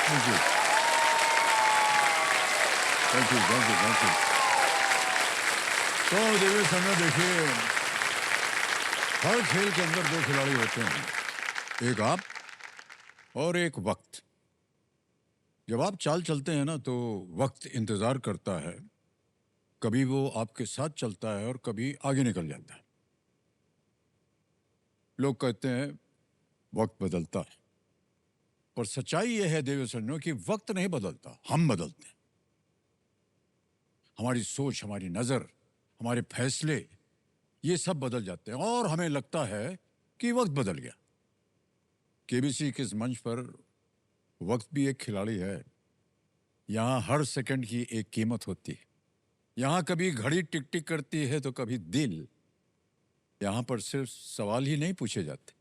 Thank you, thank you, thank you, thank you. तो देखिए समय देखिए, हर खेल के अंदर दो खिलाड़ी होते हैं, एक आप और एक वक्त। जब आप चाल चलते हैं ना तो वक्त इंतजार करता है, कभी वो आपके साथ चलता है और कभी आगे निकल जाता है। लोग कहते हैं वक्त बदलता है, पर सच्चाई यह है देवी सज्जनों कि वक्त नहीं बदलता, हम बदलते हैं। हमारी सोच, हमारी नजर, हमारे फैसले, ये सब बदल जाते हैं और हमें लगता है कि वक्त बदल गया। केबीसी के इस मंच पर वक्त भी एक खिलाड़ी है। यहाँ हर सेकंड की एक कीमत होती है। यहाँ कभी घड़ी टिक टिक करती है तो कभी दिल। यहाँ पर सिर्फ सवाल ही नहीं पूछे जाते,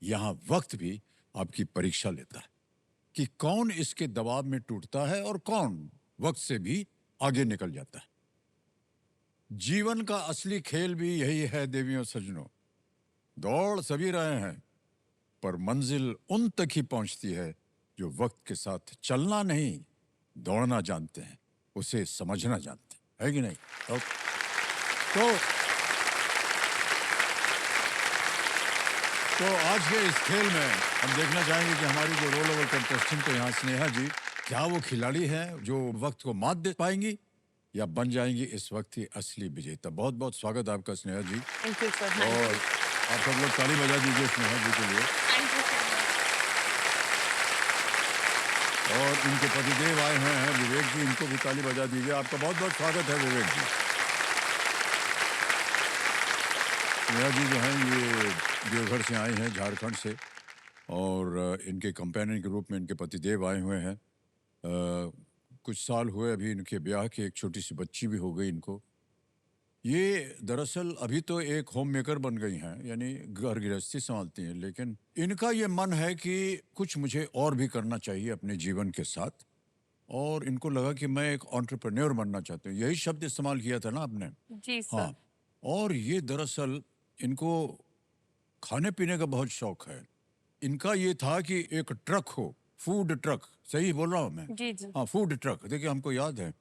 यहाँ वक्त भी आपकी परीक्षा लेता है कि कौन इसके दबाव में टूटता है और कौन वक्त से भी आगे निकल जाता है। जीवन का असली खेल भी यही है देवियों सज्जनों। दौड़ सभी रहे हैं, पर मंजिल उन तक ही पहुंचती है जो वक्त के साथ चलना नहीं, दौड़ना जानते हैं, उसे समझना जानते हैं, है कि नहीं? तो तो आज के इस खेल में हम देखना चाहेंगे कि हमारी जो रोल ओवर कंटेस्टेंट है यहाँ स्नेहा जी, क्या वो खिलाड़ी हैं जो वक्त को मात दे पाएंगी या बन जाएंगी इस वक्त की असली विजेता। बहुत बहुत स्वागत है आपका Sneha ji. Thank you sir. और आप सब लोग ताली बजा दीजिए स्नेहा जी के लिए। Thank you sir. और इनके पतिदेव आए हुए हैं विवेक जी, इनको भी ताली बजा दीजिए। आपका बहुत बहुत स्वागत है विवेक जी। स्नेहा जी जो हैं ये देवघर से आए हैं, झारखंड से, और इनके कंपेनियन के रूप में इनके पतिदेव आए हुए हैं। कुछ साल हुए अभी इनके ब्याह के, एक छोटी सी बच्ची भी हो गई इनको। ये दरअसल अभी तो एक होम मेकर बन गई हैं, यानी घर गृहस्थी संभालती हैं, लेकिन इनका ये मन है कि कुछ मुझे और भी करना चाहिए अपने जीवन के साथ, और इनको लगा कि मैं एक एंटरप्रेन्योर बनना चाहती हूँ। यही शब्द इस्तेमाल किया था ना आपने? जी सर। हाँ। और ये दरअसल इनको खाने पीने का बहुत शौक है। इनका ये था कि एक ट्रक हो, फूड ट्रक, सही बोल रहा हूँ मैं? जी जी। हाँ, फूड ट्रक। देखिए हमको याद है,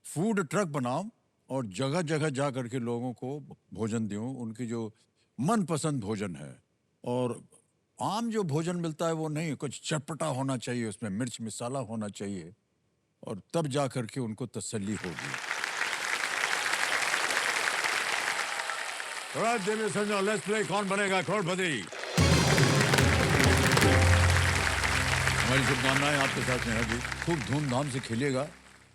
फूड ट्रक बनाओ और जगह जगह जा करके लोगों को भोजन दूं, उनकी जो मनपसंद भोजन है। और आम जो भोजन मिलता है वो नहीं, कुछ चटपटा होना चाहिए, उसमें मिर्च मसाला होना चाहिए, और तब जा करके उनको तसल्ली होगी। देवी संजय, लेट्स प्ले कौन बनेगा करोड़पति। हमारी शुभकामनाएं आपके साथ नेहा जी, खूब धूमधाम से खेलिएगा,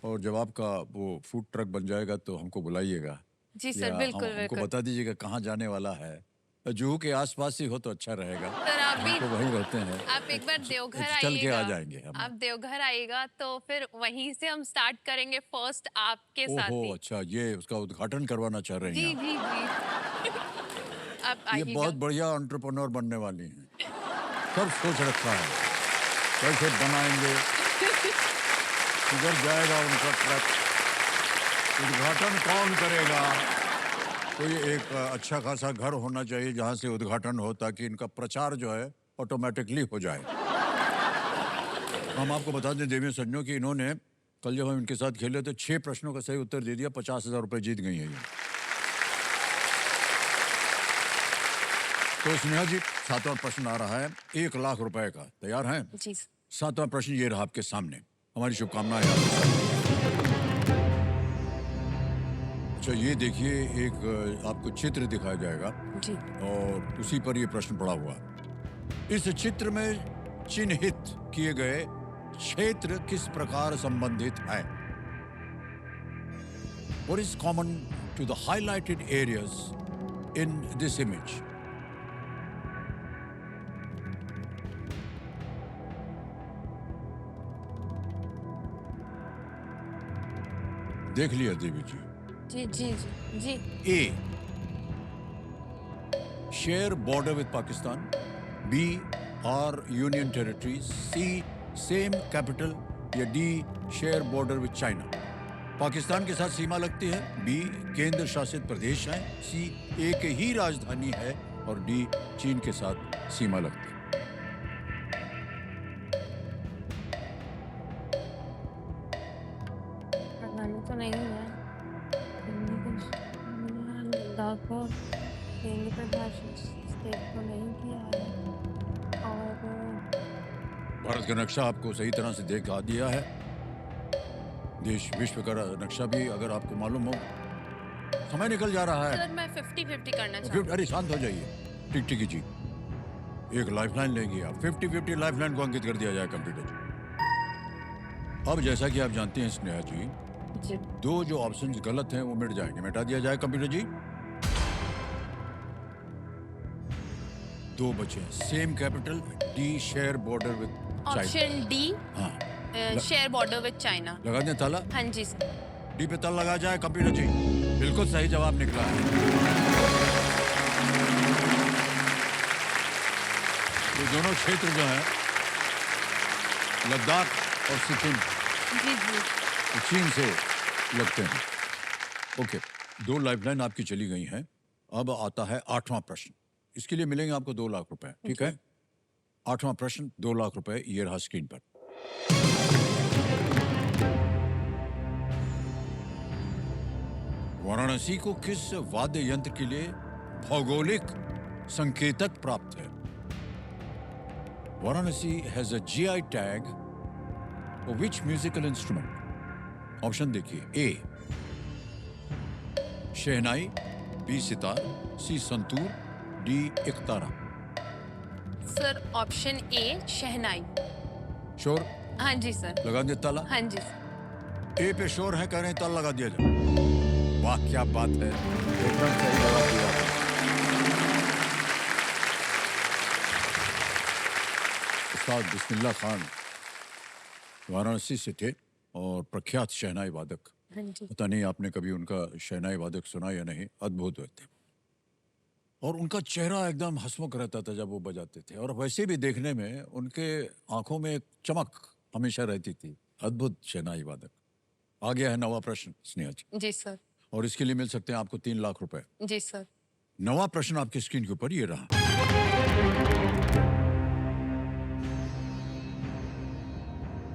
और जब आपका वो फूड ट्रक बन जाएगा तो हमको बुलाइएगा, जी सर, या बिल्कुल हमको बिल्कुल। बता दीजिएगा कहाँ जाने वाला है। जुहू के आसपास ही हो तो अच्छा रहेगा, सर आप भी, हम तो वहीं रहते हैं। आप एक बार देवघर चल के आ आइएगा। जाएंगे हम। आप देवघर आइएगा तो फिर वहीं से हम स्टार्ट करेंगे, फर्स्ट आपके साथ ओहो, ही। अच्छा, ये उसका उद्घाटन करवाना चाह रही जी हैं आप? जी जी। आप ये बहुत आइएगा। बढ़िया एंटरप्रेन्योर बनने वाली हैं। सब सोच रखा है कैसे बनाएंगे, किधर जाएगा उनका ट्रक, उद्घाटन कौन करेगा। कोई एक अच्छा खासा घर होना चाहिए जहां से उद्घाटन हो, ताकि इनका प्रचार जो है ऑटोमेटिकली हो जाए। हम आपको बता दें देवी सज्जनों कि इन्होंने कल जब हम इनके साथ खेले तो 6 प्रश्नों का सही उत्तर दे दिया, 50,000 रुपए जीत गई हैं ये। तो स्नेहा जी, 7वां प्रश्न आ रहा है 1 लाख रुपए का। तैयार हैं? जी सर। 7वां प्रश्न ये रहा आपके सामने। हमारी शुभकामनाएं आपके साथ। अच्छा, ये देखिए, एक आपको चित्र दिखाया जाएगा जी। और उसी पर ये प्रश्न पड़ा हुआ है। इस चित्र में चिन्हित किए गए क्षेत्र किस प्रकार संबंधित है? What is common to the highlighted areas in this image? देख लिया देवी जी। जी जी जी जी। A, share border with Pakistan. B, are union territories. C, same capital. या D, share border with China. Pakistan के साथ सीमा लगती है। B, केंद्र शासित प्रदेश है। C, एक ही राजधानी है। और D, चीन के साथ सीमा लगती है। सर भारत स्टेट को नहीं किया है और भारत का नक्शा आपको सही तरह से दिखा दिया है। देश विश्व का नक्शा भी अगर आपको मालूम हो। समय निकल जा रहा है। सर मैं 50-50 करना फिर चाहूँगी। अरे शांत हो जाइए। टिक टिकी जी, एक लाइफलाइन लेंगी आप। 50-50 लाइफलाइन को अंकित कर दिया जाए कंप्यूटर जी। अब जैसा कि आप जानते हैं स्नेहा जी, जी दो जो ऑप्शंस गलत हैं वो मिट जाएंगे। मिटा दिया जाए कंप्यूटर जी। दो बचे हैं। Same capital, D share border with China. Option D हाँ, शेयर बॉर्डर विद चाइना। लगा दें ताला। हाँ जी सर। डी पे ताला लगा जाए कंप्यूटर जी। बिल्कुल सही जवाब निकला है। ये दोनों क्षेत्र जो हैं, लद्दाख और सिक्किम, जी जी ये चीन से लगते हैं। ओके, दो लाइफलाइन आपकी चली गई हैं। अब आता है 8वां प्रश्न। इसके लिए मिलेंगे आपको 2 लाख रुपए, ठीक है? 8वां प्रश्न, 2 लाख रुपए, ये रहा स्क्रीन पर। वाराणसी को किस वाद्य यंत्र के लिए भौगोलिक संकेतक प्राप्त है? Varanasi has a GI tag for which musical instrument? Option देखिए। A shehnai, B sitar, C santoor, D ektara. Sir option A shehnai. Sure हाँ जी सर। लगा दे ताला। हाँ जी सर। ए पे शोर है, कह रहे हैं ताला लगा दिया जाए। वाह क्या बात है, एकदम सही जवाब दिया आपने। उस्ताद बिस्मिल्लाह खान वाराणसी से थे और प्रख्यात शहनाई वादक। हाँ जी। पता नहीं आपने कभी उनका शहनाई वादक सुना या नहीं, अद्भुत थे। और उनका चेहरा एकदम हंसमुख रहता था जब वो बजाते थे, और वैसे भी देखने में उनके आंखों में एक चमक हमेशा रहती थी। अद्भुत शहनाई वादक। आ गया है 9वां प्रश्न स्नेहा जी, जी सर। और इसके लिए मिल सकते हैं आपको 3 लाख रुपए। जी सर। 9वां प्रश्न आपकी स्क्रीन के ऊपर ये रहा।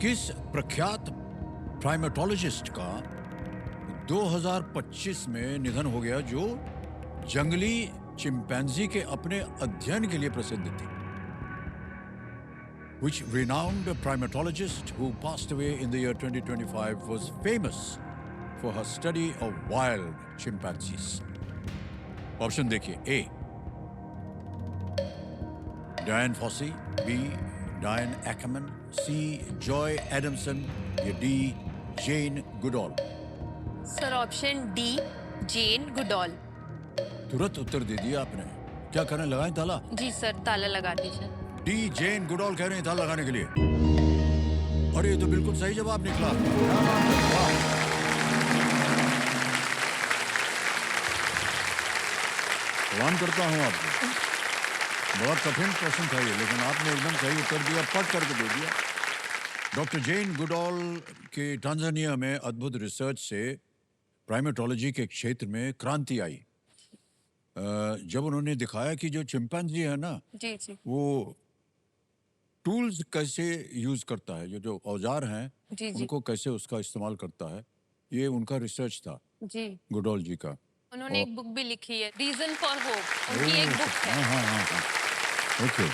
किस प्रख्यात प्राइमेटोलॉजिस्ट का 2025 में निधन हो गया, जो जंगली चिंपैंजी के अपने अध्ययन के लिए प्रसिद्ध थे? Which renowned primatologist who passed away in the year 2025 was famous for her study of wild chimpanzees? Option देखिए। ए डायन फॉसी, बी डायन एक्मन, सी जॉय एडमसन, या D Jane Goodall. Sir option D Jane Goodall. तुरंत उत्तर दे दिया आपने। क्या करें, लगाएं ताला? जी सर, ताला लगा दीजिए। डी जेन गुडॉल कह रहे हैं ताला लगाने के लिए। और ये तो बिल्कुल सही जवाब निकला। वाह। सलाम करता हूं आपको। बहुत कठिन प्रश्न था ये, लेकिन आपने एकदम सही उत्तर दिया, पट करके दे दिया। डॉक्टर जेन गुडॉल के टांजानिया में अद्भुत रिसर्च से प्राइमेटोलॉजी के क्षेत्र में क्रांति आई। जब उन्होंने दिखाया कि जो चिंपैंजी है ना, जी जी वो टूल्स कैसे यूज करता है, ये जो औजार हैं जी जी उनको कैसे उसका इस्तेमाल करता है, ये उनका रिसर्च था जी। गुडॉल जी का। उन्होंने एक बुक भी लिखी है, रीजन फॉर होप, उनकी एक बुक है। हाँ हाँ हाँ हाँ, ओके,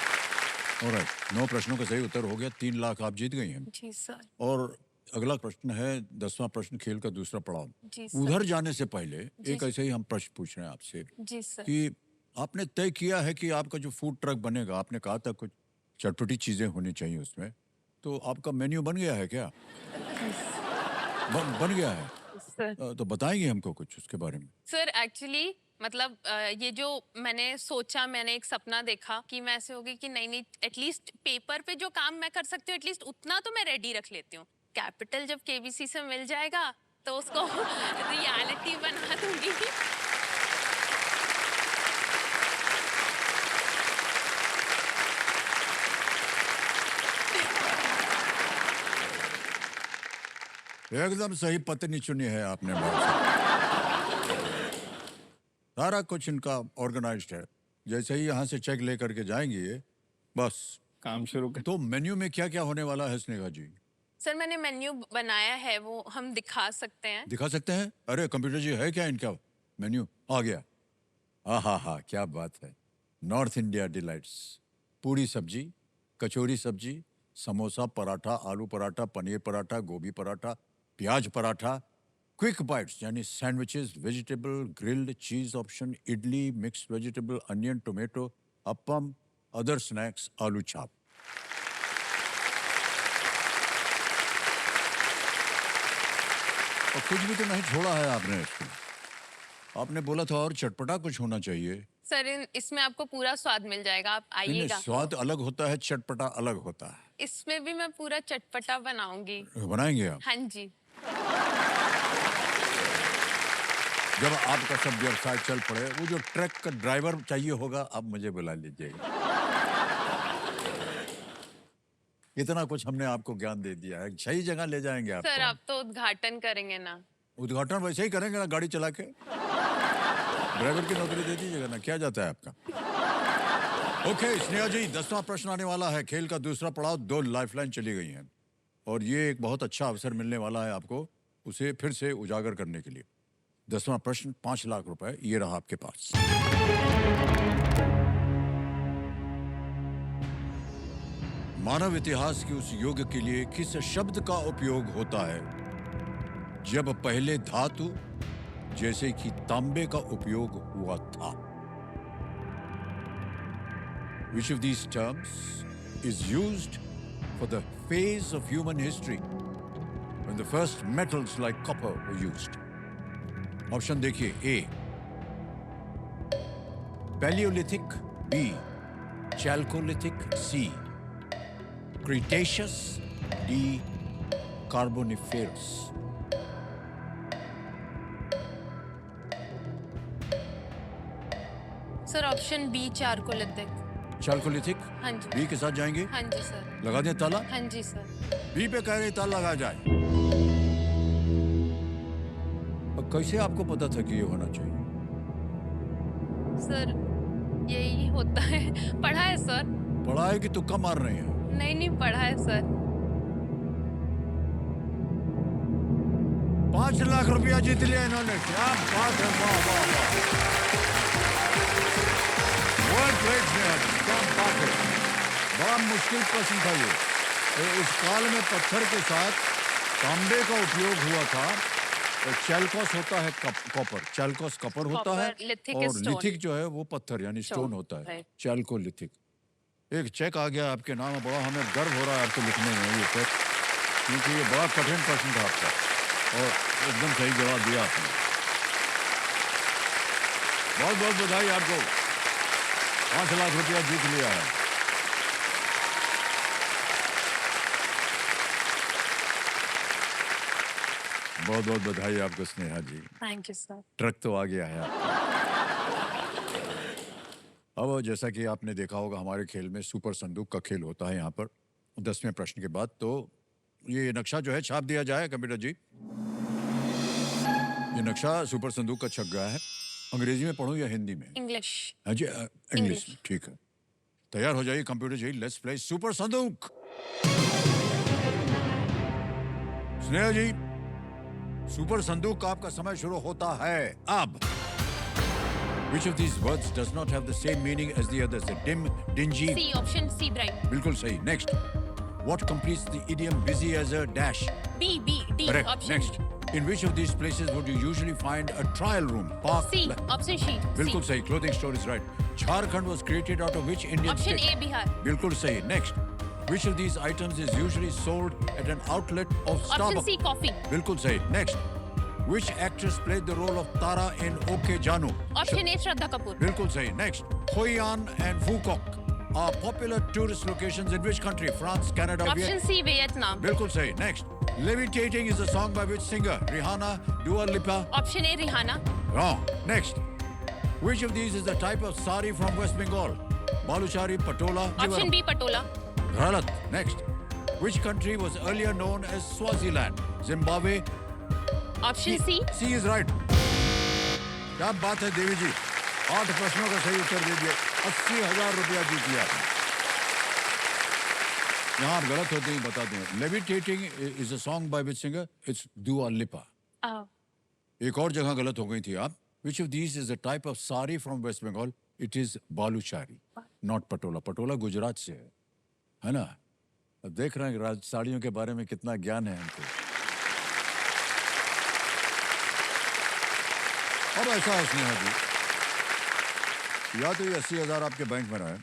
ऑलराइट। 9 प्रश्नों का सही उत्तर हो गया। 3 लाख आप जीत गई हैं। जी सर। और अगला प्रश्न है 10वां प्रश्न, खेल का दूसरा पड़ाव। जी सर। उधर जाने से पहले जी एक ऐसे ही हम प्रश्न पूछ रहे हैं आपसे जी सर। कि आपने तय किया है कि आपका जो फूड ट्रक बनेगा, आपने कहा था कुछ चटपटी चीजें होनी चाहिए उसमें, तो आपका मेन्यू बन गया है क्या? बन गया है? सर तो बताएंगे हमको कुछ उसके बारे में। सर एक्चुअली मतलब ये जो मैंने सोचा, मैंने एक सपना देखा कि मैं ऐसे होगी कि नहीं नहीं, एटलीस्ट पेपर पे जो काम मैं कर सकती हूँ एटलीस्ट उतना तो मैं रेडी रख लेती हूँ। कैपिटल जब केबीसी से मिल जाएगा तो उसको रियलिटी बना दूंगी। एकदम सही पत्नी चुनी है आपने भाई। सारा कुछ इनका ऑर्गेनाइज्ड है। जैसे ही यहाँ से चेक लेकर के जाएंगे ये, बस काम शुरू कर। तो मेन्यू में क्या क्या होने वाला है स्नेहा जी? सर मैंने मेन्यू बनाया है, वो हम दिखा सकते हैं। दिखा सकते हैं? अरे कंप्यूटर जी, है क्या इनका मेन्यू? आ गया, आहा हा, क्या बात है। नॉर्थ इंडिया डिलाइट्स, पूरी सब्जी, कचौरी सब्जी, समोसा, पराठा, आलू पराठा, पनीर पराठा, गोभी पराठा, प्याज पराठा, क्विक बाइट्स यानी सैंडविचेस, वेजिटेबल, ग्रिल्ड चीज option, idli, mix vegetable, onion, tomato, appam, other snacks, आलू चाप। और कुछ भी तो नहीं छोड़ा है आपने इसमें। आपने बोला था और चटपटा कुछ होना चाहिए। सर इसमें आपको पूरा स्वाद मिल जाएगा, आप नहीं नहीं, आइएगा। स्वाद अलग होता है, चटपटा अलग होता है। इसमें भी मैं पूरा चटपटा बनाऊंगी। बनाएंगे आप? हाँ जी। जब आपका सब व्यवसाय चल पड़े, वो जो ट्रक का ड्राइवर चाहिए होगा, आप मुझे बुला लीजिएगा। इतना कुछ हमने आपको ज्ञान दे दिया है, सही जगह ले जाएंगे सर आपको। आप तो उद्घाटन करेंगे ना? उद्घाटन वैसे ही करेंगे ना, गाड़ी चला के। ड्राइवर की नौकरी दे दीजिएगा ना, क्या जाता है आपका। ओके स्नेहा जी, 10वां प्रश्न आने वाला है। खेल का दूसरा पड़ाव, 2 लाइफलाइन चली गई हैं और ये एक बहुत अच्छा अवसर मिलने वाला है आपको उसे फिर से उजागर करने के लिए। 10वां प्रश्न, 5 लाख रुपए, ये रहा आपके पास। मानव इतिहास के उस युग के लिए किस शब्द का उपयोग होता है जब पहले धातु जैसे कि तांबे का उपयोग हुआ था? Which of these terms is used for the phase of human history when the first metals like copper were used? Option देखिए। A Palaeolithic, B Chalcolithic, C Cretaceous, D Carboniferous. Sir option B, Chalcolithic. Chalcolithic हाँ जी। B के साथ जाएंगे? हाँ जी sir. लगा दें ताला? हाँ जी सर। बी पे कह रहे ताला लगा जाए। अब कैसे आपको पता था कि ये होना चाहिए? सर यही होता है। पढ़ा है सर। पढ़ा है कि तुक्का मार रहे हैं? नहीं नहीं, पढ़ा है सर। 5 लाख रुपया जीत लिया इन्होंने। क्या बात है, वाह वाह वाह। वर्ल्ड ट्रेड में क्या बात है। बड़ा मुश्किल प्रश्न था ये। उस काल में पत्थर के साथ तांबे का उपयोग हुआ था। चैल्कोस होता है कॉपर, चैल्कोस कॉपर होता है, लिथिक और स्टोन। लिथिक जो है वो पत्थर यानी स्टोन होता है, राइट। चैल्कोलिथिक। एक चेक आ गया आपके नाम, बड़ा हमें गर्व हो रहा है आपको लिखने में ये चेक, क्योंकि ये बड़ा कठिन प्रश्न था आपका और एकदम सही जवाब दिया आपने। बहुत बहुत बधाई आपको, 5 लाख रुपया जीत लिया है। बहुत बहुत बधाई आपको Sneha ji. Thank you sir. Truck तो आ गया है आपका। अब जैसा कि आपने देखा होगा हमारे खेल में सुपर संदूक का खेल होता है यहाँ पर 10वें प्रश्न के बाद। तो ये नक्शा जो है छाप दिया जाए कंप्यूटर जी। ये नक्शा सुपर संदूक का छप गया है। अंग्रेजी में पढ़ूं या हिंदी में? इंग्लिश। हाँ जी, इंग्लिश में। ठीक है, तैयार हो जाइए computer ji. Let's play super संदूक। स्नेहा जी, सुपर संदूक का आपका समय शुरू होता है अब। Which of these words does not have the same meaning as the others? The dim, dingy. C, option C, bright. बिल्कुल सही। Next. What completes the idiom busy as a dash? B, B, D, Correct. Option Next. In which of these places would you usually find a trial room? Park. C, option C. बिल्कुल सही। Clothing store is right. Jharkhand was created out of which Indian option state? ए, बिहार। बिल्कुल सही। Next. Which of these items is usually sold at an outlet of option Starbucks? C, coffee. बिल्कुल सही। Next. Which actress played the role of Tara in OK Janu? Option A, Shraddha Kapoor. बिल्कुल सही। Next. Hoi An and Phuket are popular tourist locations in which country? France, Canada, option Vietnam. C, Vietnam. बिल्कुल सही। Next. Levitating is a song by which singer? Rihanna, Dua Lipa? Option A, Rihanna. Wrong. Next. Which of these is the type of sari from West Bengal? Baluchari, Patola, option B, Patola. Ghalat. Next. Which country was earlier known as Swaziland? Zimbabwe? Option C. C is right. क्या बात है देवी जी, 8 प्रश्नों का सही उत्तर दे दिया, 80,000 रुपया जीत लिया। यहाँ आप गलत होते ही बता दें। Levitating is a song by which singer? It's दुआ लिपा। एक और जगह गलत हो गई थी आप। Which of these is a type of sari from West Bengal? It is baluchari, not patola. Patola Gujarat से है ना? अब देख रहे हैं साड़ियों के बारे में कितना ज्ञान है हमको। अब ऐसा है स्नेहा जी, या तो ये 80,000 आपके बैंक में रहे,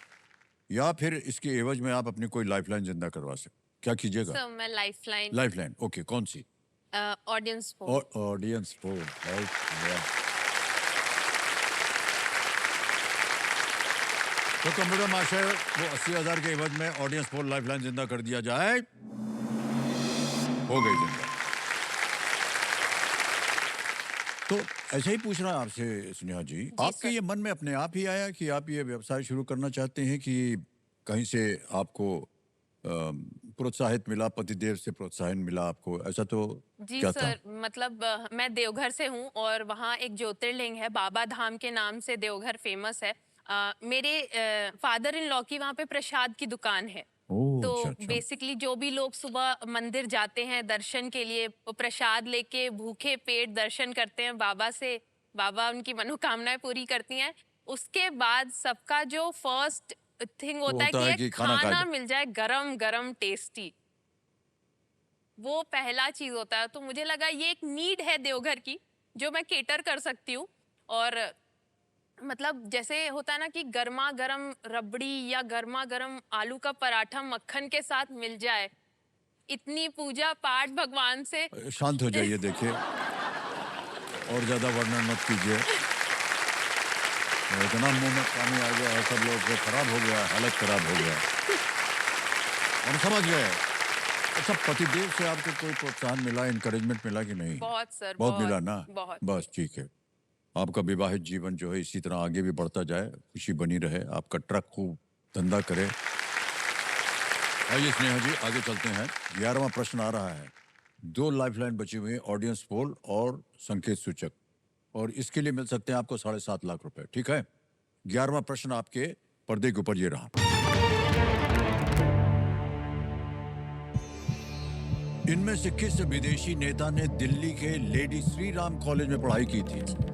या फिर इसके एवज में आप अपनी कोई लाइफलाइन जिंदा करवा सकते। क्या कीजिएगा? सर मैं लाइफलाइन लाइफलाइन, ओके, कौन सी? ऑडियंस को और ऑडियंस पोल, राइट। तो कंप्यूटर मास्टर, वो 80,000 के एवज में ऑडियंस पोल लाइफलाइन जिंदा कर दिया जाए, हो गई जिंदा। तो ऐसे ही पूछ रहा है आपसे स्नेहा जी, आपके सर। ये मन में अपने आप ही आया कि आप ये व्यवसाय शुरू करना चाहते हैं, कि कहीं से आपको प्रोत्साहित मिला, पतिदेव से प्रोत्साहन मिला आपको, ऐसा तो जी क्या था? सर, मतलब मैं देवघर से हूँ और वहाँ एक ज्योतिर्लिंग है, बाबा धाम के नाम से देवघर फेमस है। मेरे फादर इन लॉ की वहाँ पे प्रसाद की दुकान है। ओह, तो अच्छा अच्छा। बेसिकली जो भी लोग सुबह मंदिर जाते हैं दर्शन के लिए, वो प्रसाद लेके भूखे पेट दर्शन करते हैं बाबा से, बाबा उनकी मनोकामनाएं पूरी करती हैं। उसके बाद सबका जो फर्स्ट थिंग होता है होता कि है एक कि खाना खाया खाना जाए। मिल जाए गरम गरम टेस्टी, वो पहला चीज होता है। तो मुझे लगा ये एक नीड है देवघर की जो मैं केटर कर सकती हूँ। और मतलब जैसे होता है ना कि गर्मा गर्म रबड़ी या गर्मा गर्म आलू का पराठा मक्खन के साथ मिल जाए, इतनी पूजा पाठ भगवान से। शांत हो जाइए, देखिए, और ज्यादा वर्णन मत कीजिए। इतना मुंह में पानी आ गया है, सब लोग से खराब हो गया, हालत खराब हो गया। हम समझ गए। अच्छा, पतिदेव से आपको कोई प्रोत्साहन मिला, इनकरेजमेंट मिला कि नहीं? बहुत सर, बहुत मिला ना? बहुत। बस ठीक है, आपका विवाहित जीवन जो है इसी तरह आगे भी बढ़ता जाए, खुशी बनी रहे, आपका ट्रक खूब धंधा करे। आइए स्नेहा जी, आगे चलते हैं। 11वां प्रश्न आ रहा है। 2 लाइफलाइन बची हुई हैं, ऑडियंस पोल और संकेत सूचक, और इसके लिए मिल सकते हैं आपको 7.5 लाख रुपए, ठीक है? 11वां प्रश्न आपके पर्दे के ऊपर ये रहा। इनमें से किस विदेशी नेता ने दिल्ली के लेडी श्री राम कॉलेज में पढ़ाई की थी?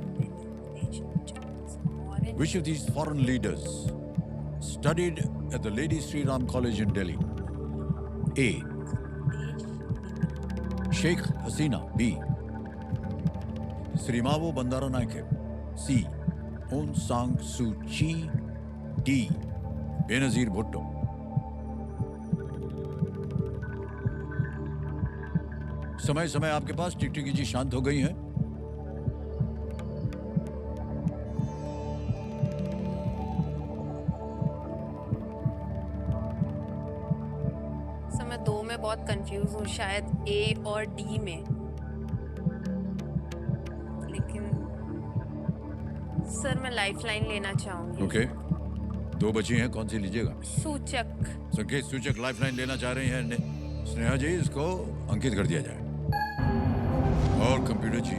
Which of these foreign leaders studied at the Lady Sri Ram College in Delhi? A. Sheikh Hasina. B. Srimavo Bandaranaike. C. Aung San Suu Kyi. D. Benazir Bhutto. समय समय आपके पास। टिकटिकी जी शांत हो गई हैं। सर मैं 2 में बहुत कंफ्यूज हूँ, शायद ए और डी में, लेकिन सर मैं लाइफलाइन लेना चाहूंगी। ओके, 2 बची हैं, कौन सी लीजिएगा? सूचक। संकेत सूचक लाइफलाइन लेना चाह रही हैं स्नेहा जी, इसको अंकित कर दिया जाए। और कंप्यूटर जी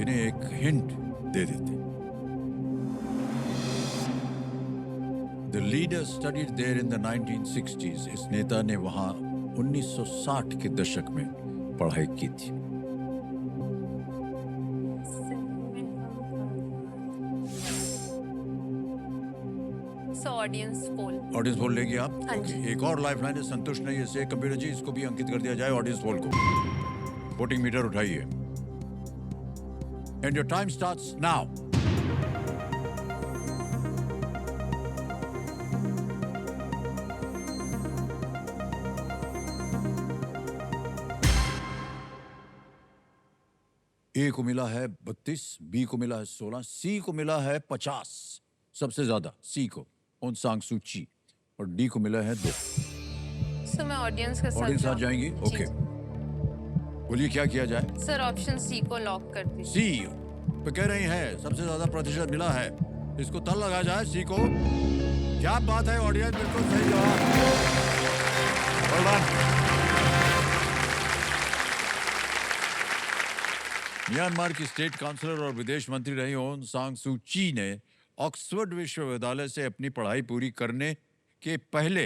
इन्हें एक हिंट दे देते। The leader studied there in the 1960s. इस नेता ने वहां 1960 के दशक में पढ़ाई की थी। Audience poll. ऑडियंस पोल लेंगे आप? हाँ जी। Okay, एक और लाइफलाइन है, संतुष्ट नहीं इससे। कंप्यूटर जी इसको भी अंकित कर दिया जाए ऑडियंस पोल को। वोटिंग मीटर उठाइए। And your time starts now. ए को मिला है 32, बी को मिला है 16, सी को मिला है 50, सबसे ज्यादा सी को, ऑन सांग सू ची, और डी को मिला है 2। सर मैं ऑडियंस के साथ ऑडियंस आ जाएंगी? जी, ओके, बोलिए क्या किया जाए? सर ऑप्शन सी को लॉक कर दीजिए। सी तो कह रही है, सबसे ज्यादा प्रतिशत मिला है, इसको तल लगा जाए सी को। क्या बात है ऑडियंस, बिल्कुल सही जवाब। Well done. म्यांमार की स्टेट काउंसलर और विदेश मंत्री रही ऑन सांग सू ची ने ऑक्सफोर्ड विश्वविद्यालय से अपनी पढ़ाई पूरी करने के पहले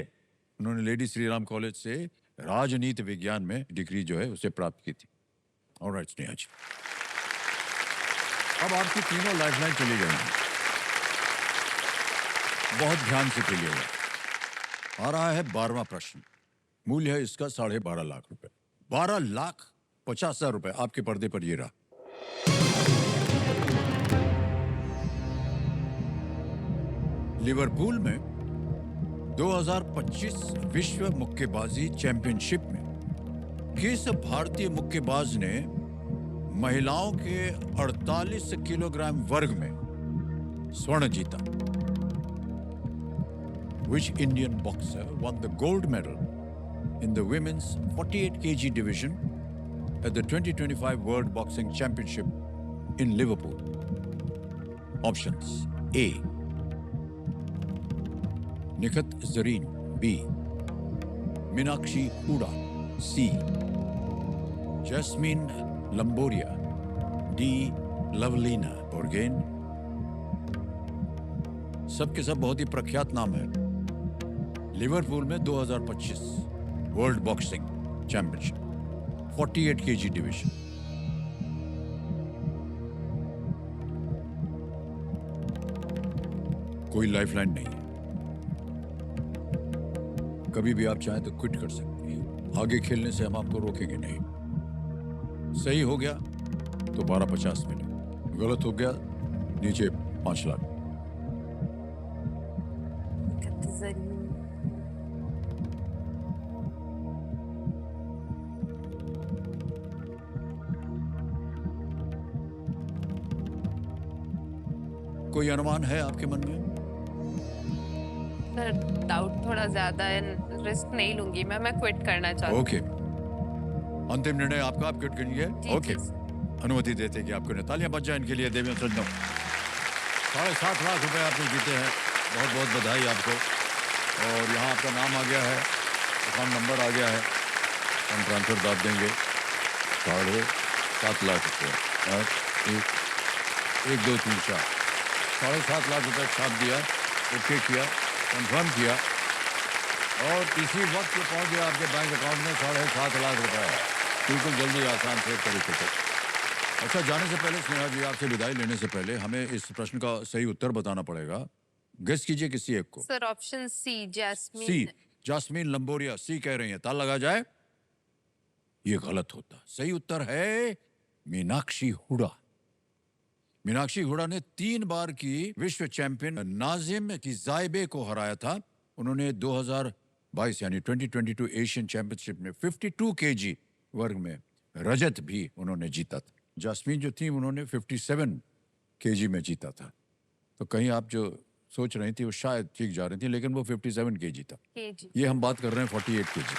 उन्होंने लेडी श्री राम कॉलेज से राजनीति विज्ञान में डिग्री जो है उसे प्राप्त की थी। ऑलराइट स्नेहा जी, अब आपकी तीनों लाइफलाइन चली गई हैं। बहुत ध्यान से खेलिएगा। आ रहा है 12वां प्रश्न। मूल्य है इसका 12.5 लाख रुपए। 12,50,000 रुपए आपके पर्दे पर ये रहा। लिवरपूल में 2025 विश्व मुक्केबाजी चैंपियनशिप में किस भारतीय मुक्केबाज ने महिलाओं के 48 किलोग्राम वर्ग में स्वर्ण जीता? Which Indian boxer won the gold medal in the women's 48 kg division at the 2025 World Boxing Championship in Liverpool? Options: A. Nikhat Zareen. B. Meenakshi Huda. C. Jasmine Lamboria. D. Lovelina Borgain. सबके सब बहुत ही प्रख्यात नाम है। Liverpool में 2025 world boxing championship 48 KG division. कोई lifeline नहीं है। कभी भी आप चाहें तो क्विट कर सकते हैं। आगे खेलने से हम आपको रोकेंगे नहीं। सही हो गया तो 12,50 मिले, गलत हो गया नीचे 5 लाख। कोई अनुमान है आपके मन में? सर डाउट थोड़ा ज्यादा है, रिस्क नहीं लूंगी मैं क्विट करना चाहती हूँ। ओके, अंतिम निर्णय आपका, आप क्विट करेंगे? ओके, अनुमति देते कि आपको तालियां बज जाए इनके लिए। देवियों सज्जनों, 7.5 लाख रुपए आपने जीते हैं। बहुत बहुत बधाई आपको। और यहाँ आपका नाम आ गया है, अकाउंट नंबर आ गया है, हम ट्रांसफर दाब देंगे। 7.5 लाख रुपये, 1 2 3 4 7.5 लाख रुपए छाप दिया, ओके किया, कंफर्म किया और इसी वक्त ये पहुंच गया आपके बैंक अकाउंट में 7.5 लाख रुपए। बिल्कुल जल्दी, आसान से तरीके से। अच्छा, जाने से पहले स्नेहा जी, आपसे विदाई लेने से पहले हमें इस प्रश्न का सही उत्तर बताना पड़ेगा। गेस कीजिए किसी एक को। Sir option C, Jasmine. C, Jasmine Lamboria. C कह रही है, ताल लगा जाए। ये गलत होता। सही उत्तर है मीनाक्षी हुडा। मीनाक्षी हुडा ने 3 बार की विश्व चैंपियन नाजिम किजाइबे को हराया था। उन्होंने 2022 यानी 2022 एशियन चैंपियनशिप में 52 केजी वर्ग में रजत भी उन्होंने जीता था। जास्मीन जो थी उन्होंने 57 केजी में जीता था। तो कहीं आप जो सोच रही थी वो शायद ठीक जा रही थी, लेकिन वो 57 केजी था। ये हम बात कर रहे हैं 48 केजी।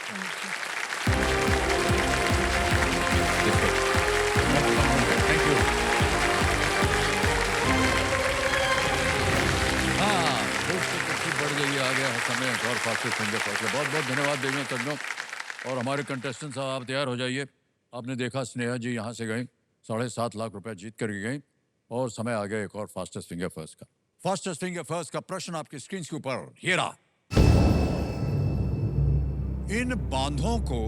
Thank you. बढ़ गई, आ गया है समय और फास्टेस्ट फिंगर फैसला। बहुत बहुत धन्यवाद देवियों सज्जनों। और हमारे कंटेस्टेंट साहब, आप तैयार हो जाइए। आपने देखा स्नेहा जी यहाँ से गई, 7.5 लाख रुपए जीत कर गई और समय आ गया एक और फास्टेस्ट फिंगर फर्स्ट का। फास्टेस्ट फिंगर फर्स्ट का प्रश्न आपकी स्क्रीन के ऊपर ये रहा। इन बांधों को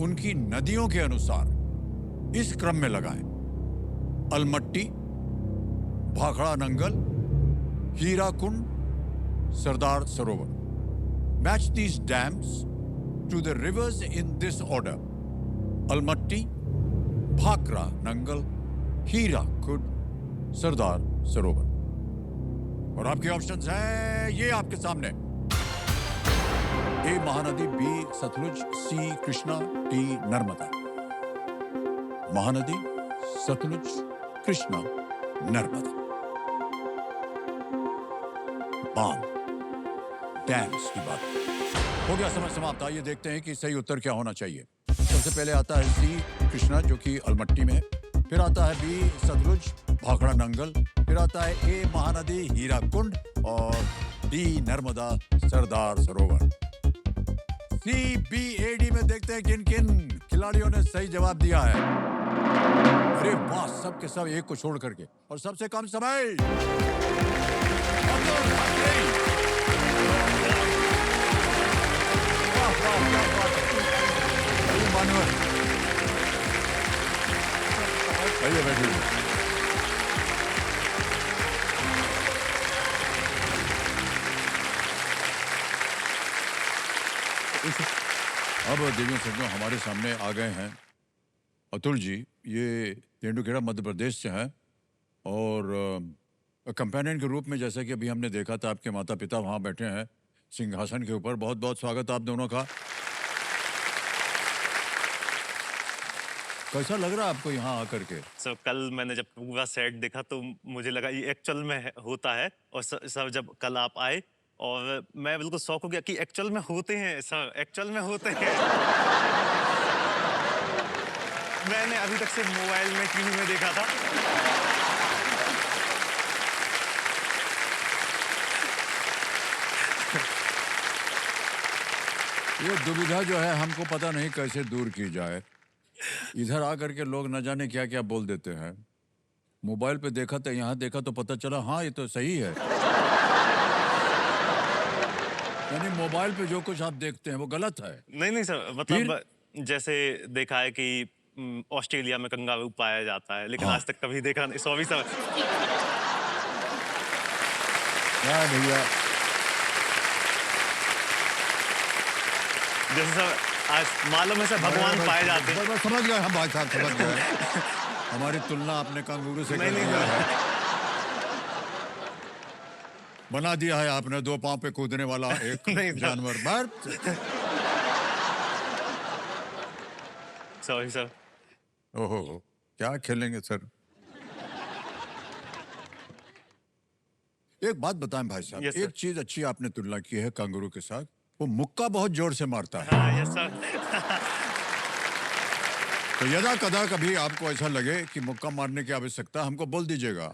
उनकी नदियों के अनुसार इस क्रम में लगाएं: Almatti, Bhakra Nangal, Hirakud, Sardar Sarovar. Match these dams to the rivers in this order: Almatti, Bhakra Nangal, Hirakud, Sardar Sarovar. और आपके ऑप्शंस हैं ये आपके सामने। ए महानदी, बी सतलुज, सी कृष्णा, डी नर्मदा। महानदी, सतलुज, कृष्णा, नर्मदा। बांध, डैम्स की बात हो गया, समय समाप्त। आइए देखते हैं कि सही उत्तर क्या होना चाहिए। सबसे पहले आता है सी कृष्णा, जो कि अलमट्टी में है। फिर आता है बी सतलुज, भाखड़ा नंगल। फिर आता है ए महानदी, हीराकुंड। और D Narmada, Sardar Sarovar. C B A D में देखते हैं किन किन खिलाड़ियों ने सही जवाब दिया है। अरे वाह, सब के सब एक को छोड़ करके। और सबसे कम समय अब देवियों सज्जनों हमारे सामने आ गए हैं अतुल जी। ये तेंदुखेड़ा मध्य प्रदेश से हैं और कंपेनियन के रूप में, जैसा कि अभी हमने देखा था, आपके माता पिता वहाँ बैठे हैं सिंहासन के ऊपर। बहुत बहुत स्वागत आप दोनों का। कैसा लग रहा है आपको यहाँ आकर के? सर कल मैंने जब पूरा सेट देखा तो मुझे लगा ये एक्चुअल में होता है, और सर जब कल आप आए और मैं बिल्कुल शौक हो गया कि एक्चुअल में होते हैं सर, एक्चुअल में होते हैं। मैंने अभी तक सिर्फ मोबाइल में, टीवी में देखा था। ये दुविधा जो है हमको पता नहीं कैसे दूर की जाए। इधर आकर के लोग न जाने क्या क्या बोल देते हैं। मोबाइल पे देखा तो यहाँ देखा तो पता चला हाँ ये तो सही है। यानी मोबाइल पे जो कुछ आप देखते हैं वो गलत है। नहीं सर, मतलब जैसे देखा है कि ऑस्ट्रेलिया में कंगारू पाया जाता है, लेकिन आज तक कभी देखा नहीं। Sorry sir. क्या भैया, जैसे सर आज मालूम है सर भगवान पाए जाते हैं। बस समझ गए हम भाई साहब, समझ गए। हमारी तुलना आपने कंगूरू से कर दिया है। बना दिया है आपने 2 पांव पे कूदने वाला एक जानवर। But sorry sir. ओहो, क्या खेलेंगे सर? एक बात बताएं भाई साहब, Yes, sir. एक चीज अच्छी आपने तुलना की है कंगरू के साथ, वो मुक्का बहुत जोर से मारता है। हाँ, यस सर। तो यदा कदा कभी आपको ऐसा लगे कि मुक्का मारने की आवश्यकता, हमको बोल दीजिएगा,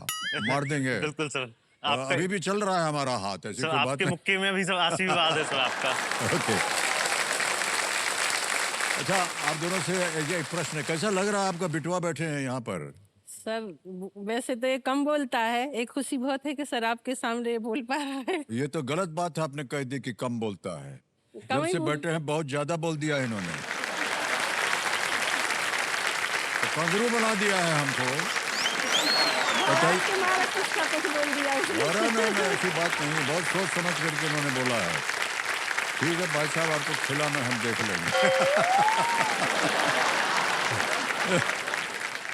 मार देंगे। बिल्कुल सर। अभी भी चल रहा है हमारा हाथ, ऐसी सर कोई बात आपके नहीं। मुक्के में भी सर आशीर्वाद है सर आपका। ओके। अच्छा, आप दोनों से एक प्रश्न है, कैसा लग रहा है आपका बिटवा बैठे हैं यहाँ पर? सर वैसे तो ये कम बोलता है, एक खुशी बहुत है कि सर आपके सामने बोल पा रहा है। ये तो गलत बात है, आपने कह दी कि कम बोलता है। कम जब ही से बोल- बैठे हैं बहुत ज्यादा बोल दिया है इन्होंने, तो कंगरू बना दिया है हमको। बताइए। आपके मारा कुछ का कुछ बोल दिया उसने। अरे नहीं, ऐसी बात नहीं, बहुत सोच समझ करके उन्होंने बोला है। ठीक है भाई साहब, आपको खिलाना हम देख लेंगे।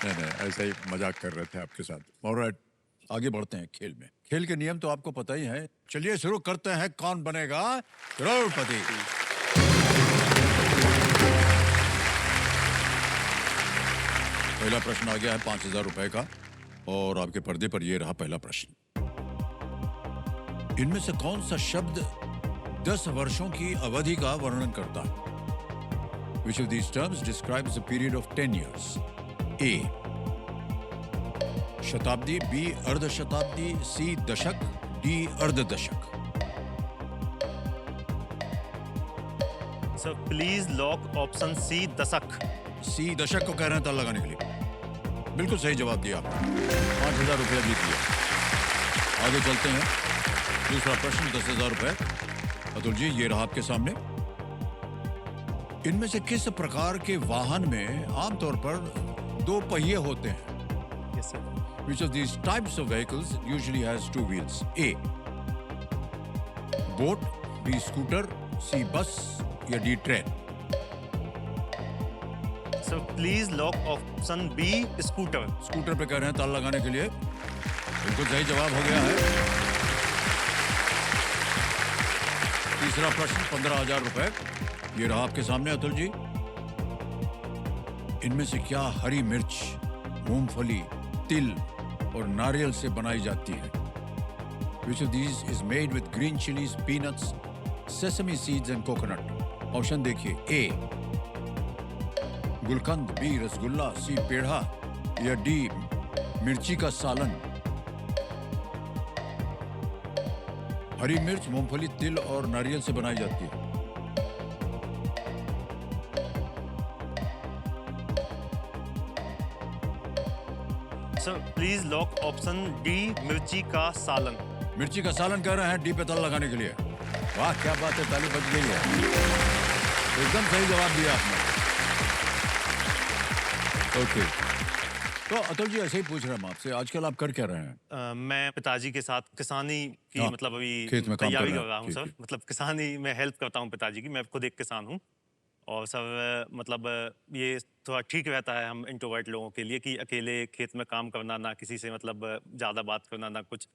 नहीं, ऐसा ही मजाक कर रहे थे आपके साथ। ऑलराइट, आगे बढ़ते हैं खेल में। खेल के नियम तो आपको पता ही है। चलिए शुरू करते हैं, कौन बनेगा करोड़पति। पहला प्रश्न आ गया है 5,000 रुपए का, और आपके पर्दे पर ये रहा पहला प्रश्न। इनमें से कौन सा शब्द 10 वर्षों की अवधि का वर्णन करता है? Which of these terms describes a period of 10 years? A. शताब्दी, B. अर्धशताब्दी, C. दशक, D. अर्धदशक। Sir please lock option C दशक। C. दशक को कह रहे हैं ताला लगाने के लिए। बिल्कुल सही जवाब दिया आपने, 5,000 रुपया जीत लिया। आगे चलते हैं, दूसरा प्रश्न 10,000 रुपए। अतुल जी, ये रहा आपके सामने। इनमें से किस प्रकार के वाहन में आमतौर पर 2 पहिए होते हैं? Yes sir. Which of these types of vehicles usually has 2 wheels? A. Boat, B. Scooter, C. Bus या D. Train. Sir please lock option B scooter. Scooter पे कह रहे हैं ताला लगाने के लिए। बिल्कुल सही जवाब हो गया है। तीसरा प्रश्न 15,000 रुपए, ये रहा आपके सामने अतुल जी। इनमें से क्या हरी मिर्च, मूंगफली, तिल और नारियल से बनाई जाती है? Which of these is made with green chilies, peanuts, sesame seeds and coconut? Option देखिए। A. Gulkand, B. Rasgulla, C. पेढ़ा या D. मिर्ची का सालन। हरी मिर्च, मूंगफली, तिल और नारियल से बनाई जाती है। Sir please lock option D मिर्ची का सालन। मिर्ची का सालन कह रहे हैं, डी पे ताला लगाने के लिए। वाह क्या बात है, ताली बज गई है। एकदम सही जवाब दिया आपने। ओके, तो अतुल जी ऐसे ही पूछ रहे हैं हम आपसे, आजकल आप कर क्या रहे हैं? मैं पिताजी के साथ किसानी की हाँ, मतलब अभी खेत में काम कर तैयारी रहे कर हैं, रहा हूँ ठीक सर। है। मतलब किसानी में हेल्प करता हूँ पिताजी की। मैं खुद एक किसान हूँ और सर मतलब ये थोड़ा ठीक रहता है हम इंट्रोवर्ट लोगों के लिए कि अकेले खेत में काम करना, ना किसी से मतलब ज़्यादा बात करना, ना कुछ,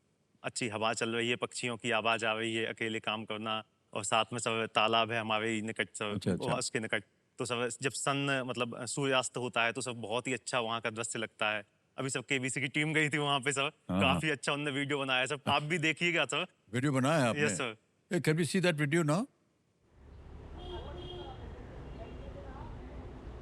अच्छी हवा चल रही है, पक्षियों की आवाज़ आ रही है, अकेले काम करना। और साथ में सब तालाब है हमारे ही निकट सर, अच्छा, अच्छा। उसके निकट। तो सब जब सन मतलब सूर्यास्त होता है तो सब बहुत ही अच्छा वहाँ का दृश्य लगता है। अभी सब केबीसी की टीम गई थी वहाँ पे सर, हाँ, हाँ। काफी अच्छा उन्होंने वीडियो बनाया सर, आप भी देखिएगा सर। वीडियो बनाया है आपने? Yes sir. Hey, can we see that video now?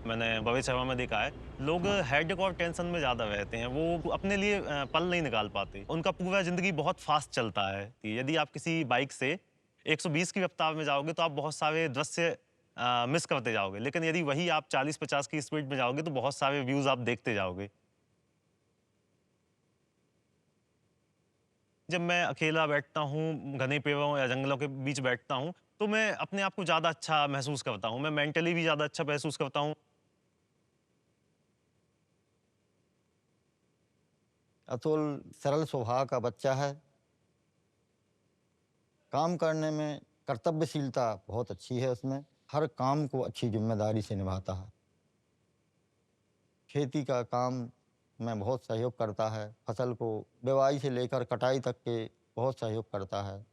मैंने भविष्य सेवा में देखा है, लोग हेडेक और टेंशन में ज्यादा रहते हैं, वो अपने लिए पल नहीं निकाल पाते, उनका पूरा जिंदगी बहुत फास्ट चलता है। यदि आप किसी बाइक से 120 की रफ्तार में जाओगे तो आप बहुत सारे दृश्य मिस करते जाओगे, लेकिन यदि वही आप 40-50 की स्पीड में जाओगे तो बहुत सारे व्यूज आप देखते जाओगे। जब मैं अकेला बैठता हूँ, घने पेड़ों या जंगलों के बीच बैठता हूँ, तो मैं अपने आप को ज़्यादा अच्छा महसूस करता हूँ। मैं मेंटली भी ज़्यादा अच्छा महसूस करता हूँ। अतुल सरल स्वभाव का बच्चा है। काम करने में कर्तव्यशीलता बहुत अच्छी है उसमें। हर काम को अच्छी ज़िम्मेदारी से निभाता है। खेती का काम में बहुत सहयोग करता है। फसल को बुवाई से लेकर कटाई तक के बहुत सहयोग करता है।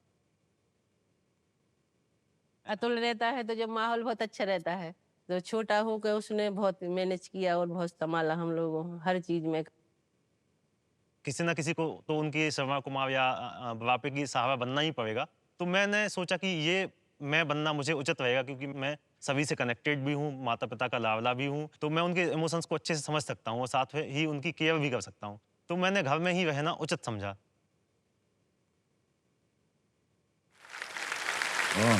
अतुल रहता है तो जब माहौल बहुत अच्छा रहता है, तो छोटा होकर उसने बहुत मैनेज किया और बहुत संभाला हम लोगों को हर चीज में। किसी ना किसी को तो उनकी शर्मा कुमार या बुढ़ापे की सहारा बनना ही पड़ेगा। तो मैंने सोचा कि ये मैं बनना मुझे उचित रहेगा, क्योंकि मैं सभी से कनेक्टेड भी हूँ, माता-पिता का लाडला भी हूँ, तो मैं उनके इमोशंस को अच्छे से समझ सकता हूँ और साथ में ही उनकी केयर भी कर सकता हूँ। तो मैंने घर में ही रहना उचित समझा। हाँ।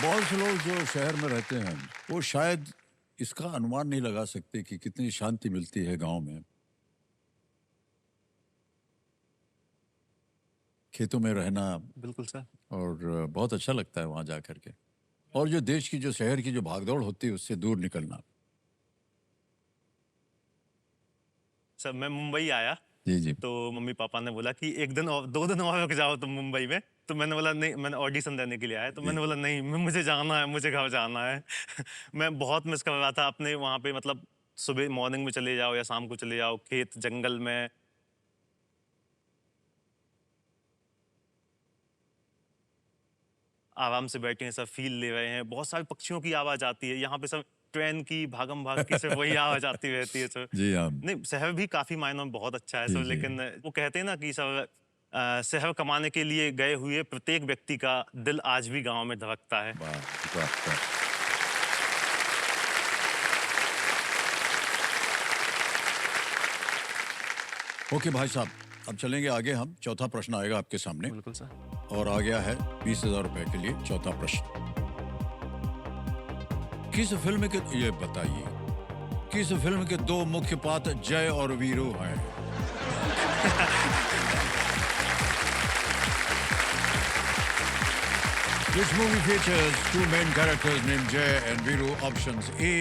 बहुत से लोग जो शहर में रहते हैं वो शायद इसका अनुमान नहीं लगा सकते कि कितनी शांति मिलती है गांव में, खेतों में रहना, बिल्कुल सर। और बहुत अच्छा लगता है वहां जा करके। और जो देश की, जो शहर की जो भागदौड़ होती है उससे दूर निकलना। सर मैं मुंबई आया जी जी। तो मम्मी पापा ने बोला कि 1 दिन और 2 दिन और रुक जाओ तुम मुंबई में। तो मैंने बोला नहीं, मैंने ऑडिशन देने के लिए आया, तो मैंने बोला नहीं, मुझे जाना है, मुझे घर जाना है। मैं बहुत मिस कर रहा था अपने वहाँ पे, मतलब सुबह मॉर्निंग में चले जाओ या शाम को चले जाओ खेत जंगल में। आराम से बैठे हैं, सब फील ले रहे हैं, बहुत सारे पक्षियों की आवाज आती है यहाँ पे, सब ट्रेन की भागम भाग की सिर्फ वही आवाज आती रहती है सर। जी हाँ। नहीं, शहर भी काफी मायनों में बहुत अच्छा है जी, सर, जी। लेकिन वो कहते हैं ना कि सर शहर कमाने के लिए गए हुए प्रत्येक व्यक्ति का दिल आज भी गांव में धड़कता है। वाह, वाह, वाह। ओके भाई साहब, अब चलेंगे आगे हम। चौथा प्रश्न आएगा आपके सामने बिल्कुल सर। और आ गया है 20,000 रुपए के लिए चौथा प्रश्न। किस फिल्म के, ये बताइए, किस फिल्म के 2 मुख्य पात्र जय और वीरू हैं? This movie features 2 main characters named Jay and Viru. Options A,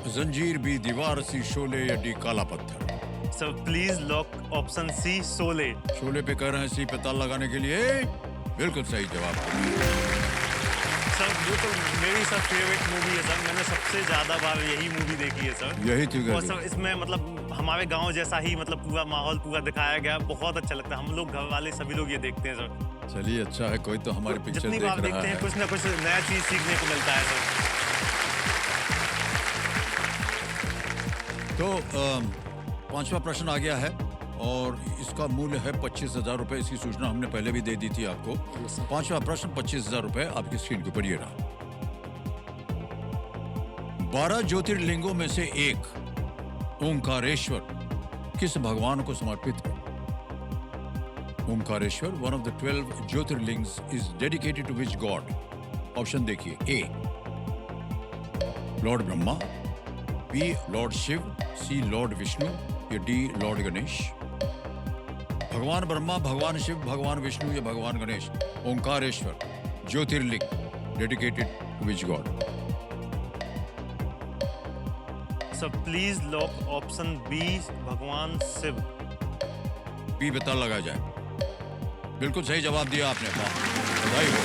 जंजीर भी दीवार सी, शोले या D Kala Patthar. Sir please lock option C, Sholay. Sholay पे कह रहे हैं सी पे ताल लगाने के लिए। बिल्कुल सही जवाब। सर वो तो मेरी सब फेवरेट मूवी है सर, मैंने सबसे ज्यादा बार यही मूवी देखी है सर। यही थी और सर इसमें मतलब हमारे गांव जैसा ही मतलब पूरा माहौल पूरा दिखाया गया, बहुत अच्छा लगता है। हम लोग घर वाले सभी लोग ये देखते हैं सर। चलिए अच्छा है, कोई तो हमारे पिक्चर जितनी देख बार रहा देखते हैं है। कुछ ना कुछ नया चीज सीखने को मिलता है सर। तो 5वां प्रश्न आ गया है और इसका मूल्य है 25,000 रुपए। इसकी सूचना हमने पहले भी दे दी थी आपको। 5वां प्रश्न 25,000 रुपए आपकी स्क्रीन के ऊपर ये रहा। 12 ज्योतिर्लिंगों में से एक ओंकारेश्वर किस भगवान को समर्पित है? Omkareshwar, one of the 12 jyotirlingas, is dedicated to which god? Option देखिए। A Lord Brahma, B Lord Shiva, C Lord Vishnu या डी लॉर्ड गणेश। भगवान ब्रह्मा, भगवान शिव, भगवान विष्णु या भगवान Ganesh. Omkareshwar jyotirlinga dedicated to which god? Sir please lock option B, भगवान शिव। बी पता लगा जाए। बिल्कुल सही जवाब दिया आपने, वाह, बधाई हो।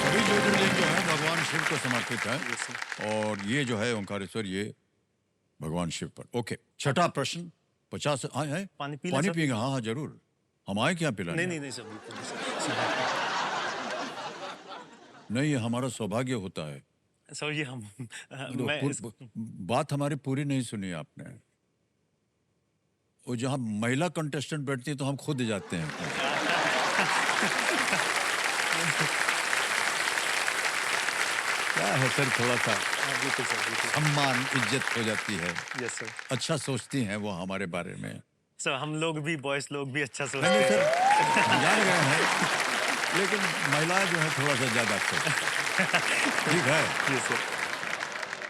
सभी ज्योतिर्लिंग जो है भगवान शिव को समर्पित है, और ये जो है ओंकारेश्वर, ये भगवान शिव पर। ओके, छठा प्रश्न 50 है। पानी पी लें, पानी सर? पिएगा? हाँ हाँ जरूर, हम आए क्या पिलाने? नहीं सर, बिल्कुल नहीं, सर। नहीं, ये हमारा सौभाग्य होता है। सर ये हम तो मैं बात हमारी पूरी नहीं सुनी आपने। वो जहाँ महिला कंटेस्टेंट बैठती है तो हम खुद जाते हैं। क्या है सर, थोड़ा सा बिल्कुल सर, बिल्कुल। सम्मान इज्जत हो जाती है। Yes sir. अच्छा सोचती हैं वो हमारे बारे में। सर हम लोग भी, बॉयज लोग भी अच्छा सोचते नहीं हैं। सर, हम जान गए हैं, लेकिन महिलाएं जो है थोड़ा सा ज्यादा सोचती हैं। ठीक है। Yes sir.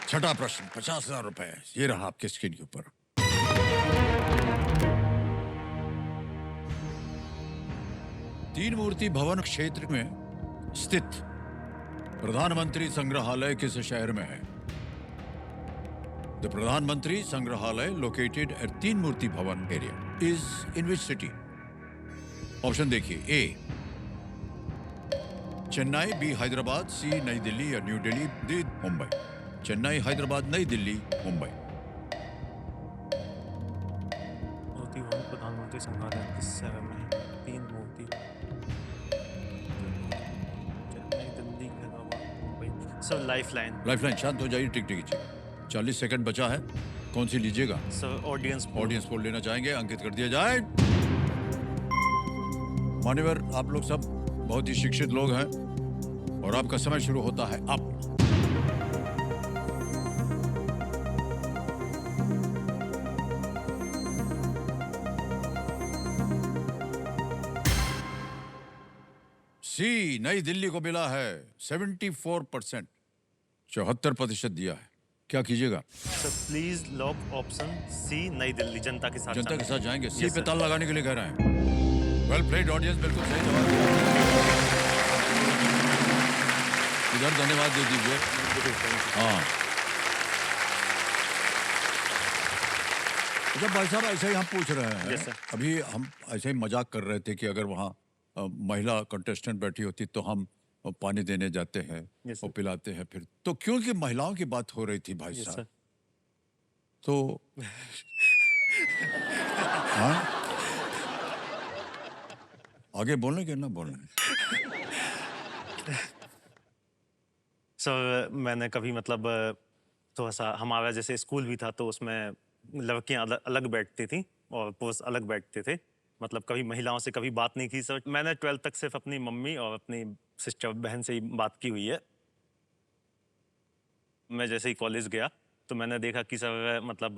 छठा प्रश्न 50,000 रुपए, ये रहा आपके स्क्रीन के ऊपर। तीन मूर्ति भवन क्षेत्र में स्थित प्रधानमंत्री संग्रहालय किस शहर में है? द प्रधानमंत्री संग्रहालय लोकेटेड एट तीन मूर्ति भवन area is in which city? Option देखिए, ए चेन्नई, बी हैदराबाद, सी नई दिल्ली या न्यू दिल्ली, डी मुंबई। चेन्नई, हैदराबाद, नई दिल्ली, मुंबई। मूर्ति भवन प्रधानमंत्री संग्रहालय किस शहर में है? Teen Murti, Chennai, Delhi, Hyderabad, Mumbai. Sir lifeline. Lifeline, शांत हो जाइए, टिक टिक जी। 40 सेकंड बचा है, कौन सी लीजिएगा? सर ऑडियंस ऑडियंस पोल लेना चाहेंगे, अंकित कर दिया जाए। मान्यवर, आप लोग सब बहुत ही शिक्षित लोग हैं और आपका समय शुरू होता है अब। सी नई दिल्ली को मिला है 74%, 74% दिया है। क्या कीजिएगा? Sir please lock option C, Nai Delhi. जनता के साथ जनता के साथ जाएंगे, सी Yes, पे sir. ताला लगाने के लिए कह रहे हैं। वेल प्लेड ऑडियंस, बिल्कुल सही जवाब दिया। इधर धन्यवाद दे दीजिए। हाँ, जब भाई साहब ऐसे ही हम पूछ रहे हैं, Yes, sir. अभी हम ऐसे ही मजाक कर रहे थे कि अगर वहाँ महिला कंटेस्टेंट बैठी होती तो हम पानी देने जाते हैं Yes, sir. और पिलाते हैं फिर, तो क्योंकि महिलाओं की बात हो रही थी भाई Yes, साहब, sir. तो हाँ, आगे बोलने के ना बोलने? सर मैंने कभी मतलब थोड़ा सा, हमारा जैसे स्कूल भी था तो उसमें लड़कियां अलग बैठती थी और पुरुष अलग बैठते थे। मतलब कभी महिलाओं से कभी बात नहीं की सर। मैंने 12th तक सिर्फ अपनी मम्मी और अपनी सिस्टर बहन से ही बात की हुई है। मैं जैसे ही कॉलेज गया तो मैंने देखा कि सर मतलब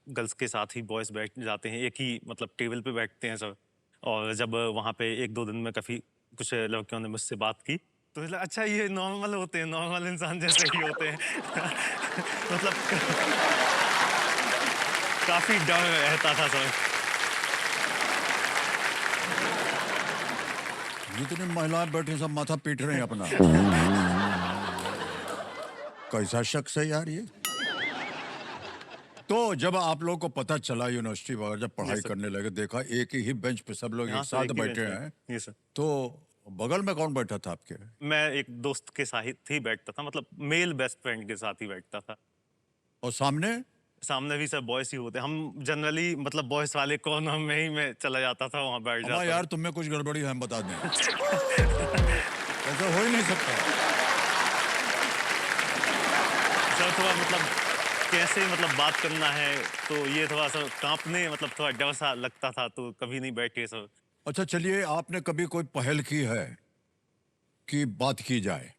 गर्ल्स के साथ ही बॉयज़ बैठ जाते हैं, एक ही मतलब टेबल पे बैठते हैं सर। और जब वहाँ पे 1-2 दिन में काफ़ी कुछ लड़कियों ने मुझसे बात की तो लगा, अच्छा ये नॉर्मल होते हैं, नॉर्मल इंसान जैसे ही होते हैं। मतलब काफ़ी डर रहता था सर। जितने महिलाएं बैठे सब माथा पीट रहे हैं अपना। कैसा शख्स है यार ये। तो जब आप लोगों को पता चला यूनिवर्सिटी वगैरह जब पढ़ाई Yes, sir. करने लगे, देखा एक ही बेंच पे सब लोग हाँ एक सर, साथ एक ही बैठे बेंच पे। हैं, Yes, sir. तो बगल में कौन बैठा था आपके? मैं एक दोस्त के साथ ही बैठता था, मतलब मेल बेस्ट फ्रेंड के साथ ही बैठता था। और सामने? सामने भी सब बॉयज ही होते। हम जनरली मतलब बॉयज वाले कॉर्नर में ही मैं चला जाता था, वहाँ बैठ अम्मा जाता यार तुम में कुछ गड़बड़ी है, हम बता दें। ऐसा हो ही नहीं सकता। सर थोड़ा मतलब कैसे मतलब बात करना है, तो ये थोड़ा सा कांपने मतलब थोड़ा डर सा लगता था, तो कभी नहीं बैठे सर। अच्छा चलिए, आपने कभी कोई पहल की है कि बात की जाए?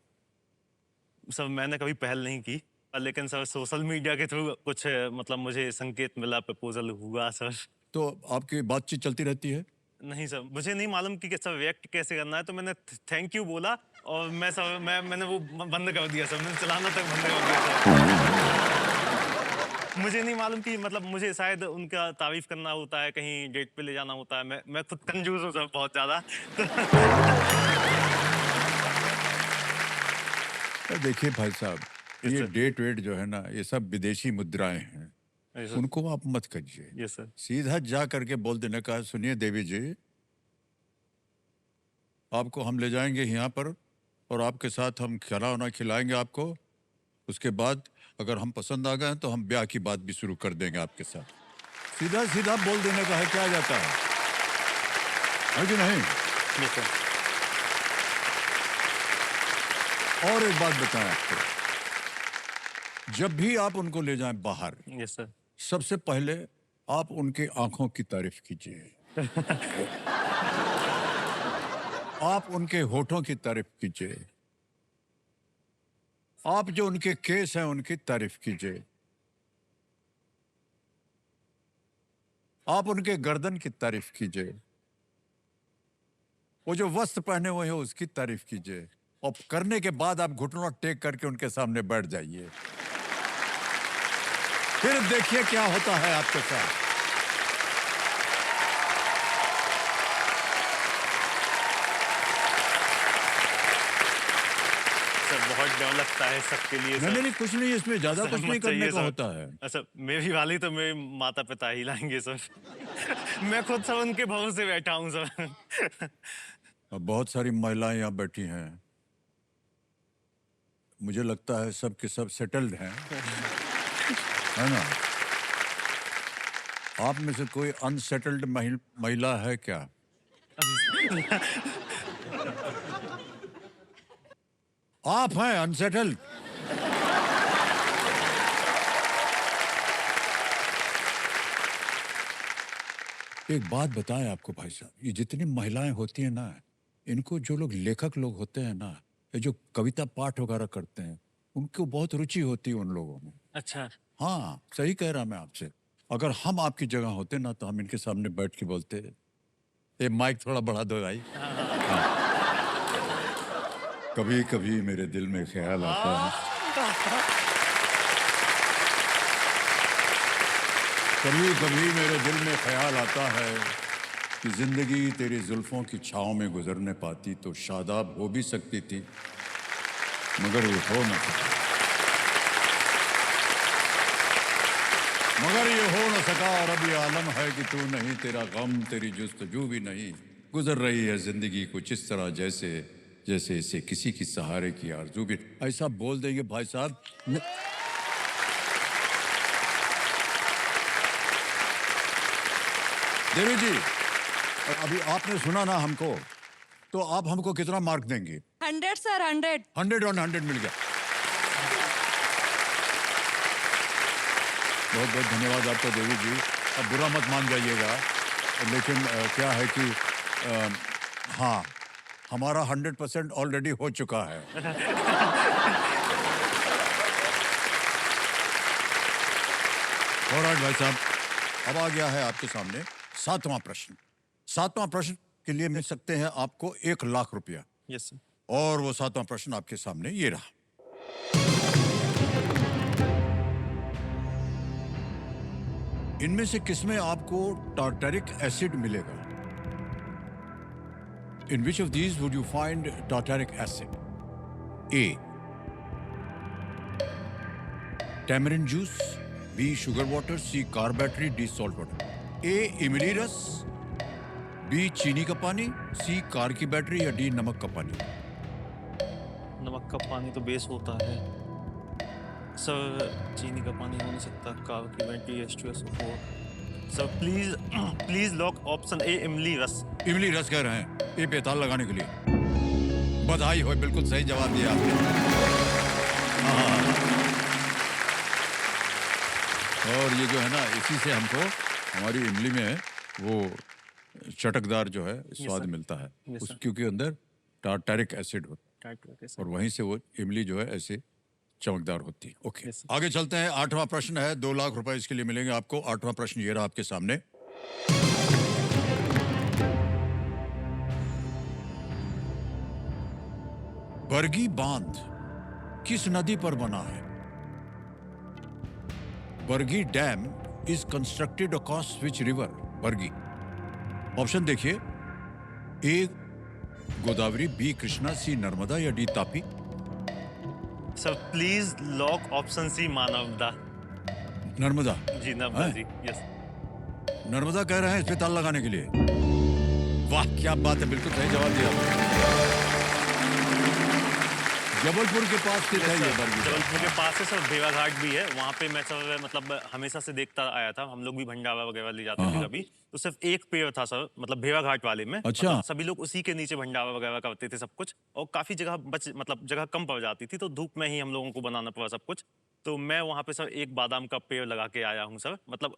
सर मैंने कभी पहल नहीं की, लेकिन सर सोशल मीडिया के थ्रू कुछ मतलब मुझे संकेत मिला, प्रपोजल हुआ सर। तो आपकी बातचीत चलती रहती है? नहीं सर, मुझे नहीं मालूम कि सर रिएक्ट कैसे करना है, तो मैंने थैंक यू बोला और मैंने वो बंद कर दिया सर। मैंने चलाना तक बंद कर दिया सर। मुझे नहीं मालूम कि मतलब मुझे शायद उनका तारीफ करना होता है, कहीं डेट पे ले जाना होता है। मैं खुद कंजूस हूँ सर बहुत ज़्यादा। तो देखिए भाई साहब, यस ये सर। डेट वेट जो है ना, ये सब विदेशी मुद्राएं हैं, यस सर। उनको आप मत करिए। Yes sir. सीधा जा करके बोल देने का, सुनिए देवी जी, आपको हम ले जाएंगे यहाँ पर और आपके साथ हम खाना वाना खिलाएंगे आपको। उसके बाद अगर हम पसंद आ गए तो हम ब्याह की बात भी शुरू कर देंगे आपके साथ। सीधा सीधा बोल देने का है, क्या जाता है कि नहीं? Yes sir. और एक बात बताएं आपको, जब भी आप उनको ले जाएं बाहर, यस सर। सबसे पहले आप उनके आंखों की तारीफ कीजिए। आप उनके होठों की तारीफ कीजिए। आप जो उनके केस हैं उनकी तारीफ कीजिए। आप उनके गर्दन की तारीफ कीजिए। वो जो वस्त्र पहने हुए हैं उसकी तारीफ कीजिए। और करने के बाद आप घुटनों टेक करके उनके सामने बैठ जाइए। फिर देखिए क्या होता है आपके साथ। सर बहुत डर लगता है सबके लिए नहीं सर। नहीं, कुछ नहीं, इसमें ज्यादा कुछ नहीं सहमत चाहिए करने का सर। होता है। अच्छा, मेरी वाली तो मेरे माता पिता ही लाएंगे सर। मैं खुद सब उनके भरोसे बैठा हूँ सर। और बहुत सारी महिलाएं यहाँ बैठी हैं, मुझे लगता है सब के सब सेटल्ड हैं, है ना? आप में से कोई अनसेटल्ड महिला है क्या? आप हैं अनसेटल्ड? एक बात बताएं आपको भाई साहब, ये जितनी महिलाएं होती हैं ना, इनको जो लोग लेखक लोग होते हैं ना, ये जो कविता पाठ वगैरह करते हैं, उनको बहुत रुचि होती है उन लोगों में। अच्छा। हाँ, सही कह रहा मैं आपसे। अगर हम आपकी जगह होते ना तो हम इनके सामने बैठ के बोलते, ए माइक थोड़ा बढ़ा दो भाई। हाँ। कभी कभी मेरे दिल में ख्याल आता है, कभी कभी मेरे दिल में ख्याल आता है कि जिंदगी तेरी जुल्फों की छाँव में गुजरने पाती तो शादाब हो भी सकती थी, मगर ये हो न सका। मगर ये हो न सका और अब ये आलम है कि तू नहीं, तेरा गम, तेरी जुस्तजू भी नहीं। गुजर रही है जिंदगी कुछ इस तरह जैसे जैसे इसे किसी की सहारे की आरज़ू भी। ऐसा बोल देंगे भाई साहब। देवी जी, अभी आपने सुना ना हमको, तो आप हमको कितना मार्क देंगे? 100 सर, 100। 100 on 100 मिल गया। बहुत बहुत धन्यवाद आपका देवी जी। अब बुरा मत मान जाइएगा, लेकिन क्या है कि हाँ, हमारा 100% ऑलरेडी हो चुका है। ऑलराइट भाई साहब, अब आ गया है आपके सामने 7वां प्रश्न। 7वां प्रश्न के लिए मिल सकते हैं आपको 1 लाख रुपया। Yes sir. और वो 7वां प्रश्न आपके सामने ये रहा। इनमें से किसमें आपको टार्टरिक एसिड मिलेगा? In which of these would you find tartaric acid? A tamarind juice, B sugar water, C car battery, D salt water. A इमली रस, बी चीनी का पानी, सी कार की बैटरी या डी नमक का पानी। नमक का पानी तो बेस होता है सर, चीनी का पानी हो नहीं सकता, कार की battery H2SO4। Sir please lock option ए इमली रस। इमली रस कह रहे हैं ये बेताल लगाने के लिए। बधाई हो, बिल्कुल सही जवाब दिया आपने। हाँ। और ये जो है ना, इसी से हमको हमारी इमली में वो चटकदार जो है स्वाद सर। मिलता है, यस सर। क्योंकि अंदर टार्टरिक एसिड होता है और वहीं से वो इमली जो है ऐसे चमकदार होती है। Okay, yes sir. आगे चलते हैं। 8वां प्रश्न है, 2 लाख रुपए इसके लिए मिलेंगे आपको। 8वां प्रश्न ये रहा आपके सामने। बरगी बांध किस नदी पर बना है? Bargi dam is constructed across which river? Bargi. Option देखिए, A Godavari, B Krishna, C Narmada या D Tapi. Sir please lock option C मानवदा। नर्मदा। जी नर्मदा हैं? जी, यस। नर्मदा कह रहे हैं इस पे ताल लगाने के लिए। वाह क्या बात है, बिल्कुल सही जवाब दिया आपने। जबलपुर के पास स्थित है ये बरगी डैम। जबलपुर के पास है सर, भेड़ाघाट भी है वहाँ पे। मैं सर मतलब हमेशा से देखता आया था, हम लोग भी भंडारा वगैरह ले जाते थे कभी, तो सिर्फ एक पेड़ था सर, मतलब भेड़ाघाट वाले में। अच्छा। मतलब सभी लोग उसी के नीचे भंडारा वगैरह करते थे सब कुछ, और काफी जगह मतलब जगह कम पड़ जाती थी, तो धूप में ही हम लोगों को बनाना पड़ा सब कुछ। तो मैं वहाँ पे सर एक बादाम का पेड़ लगा के आया हूँ सर, मतलब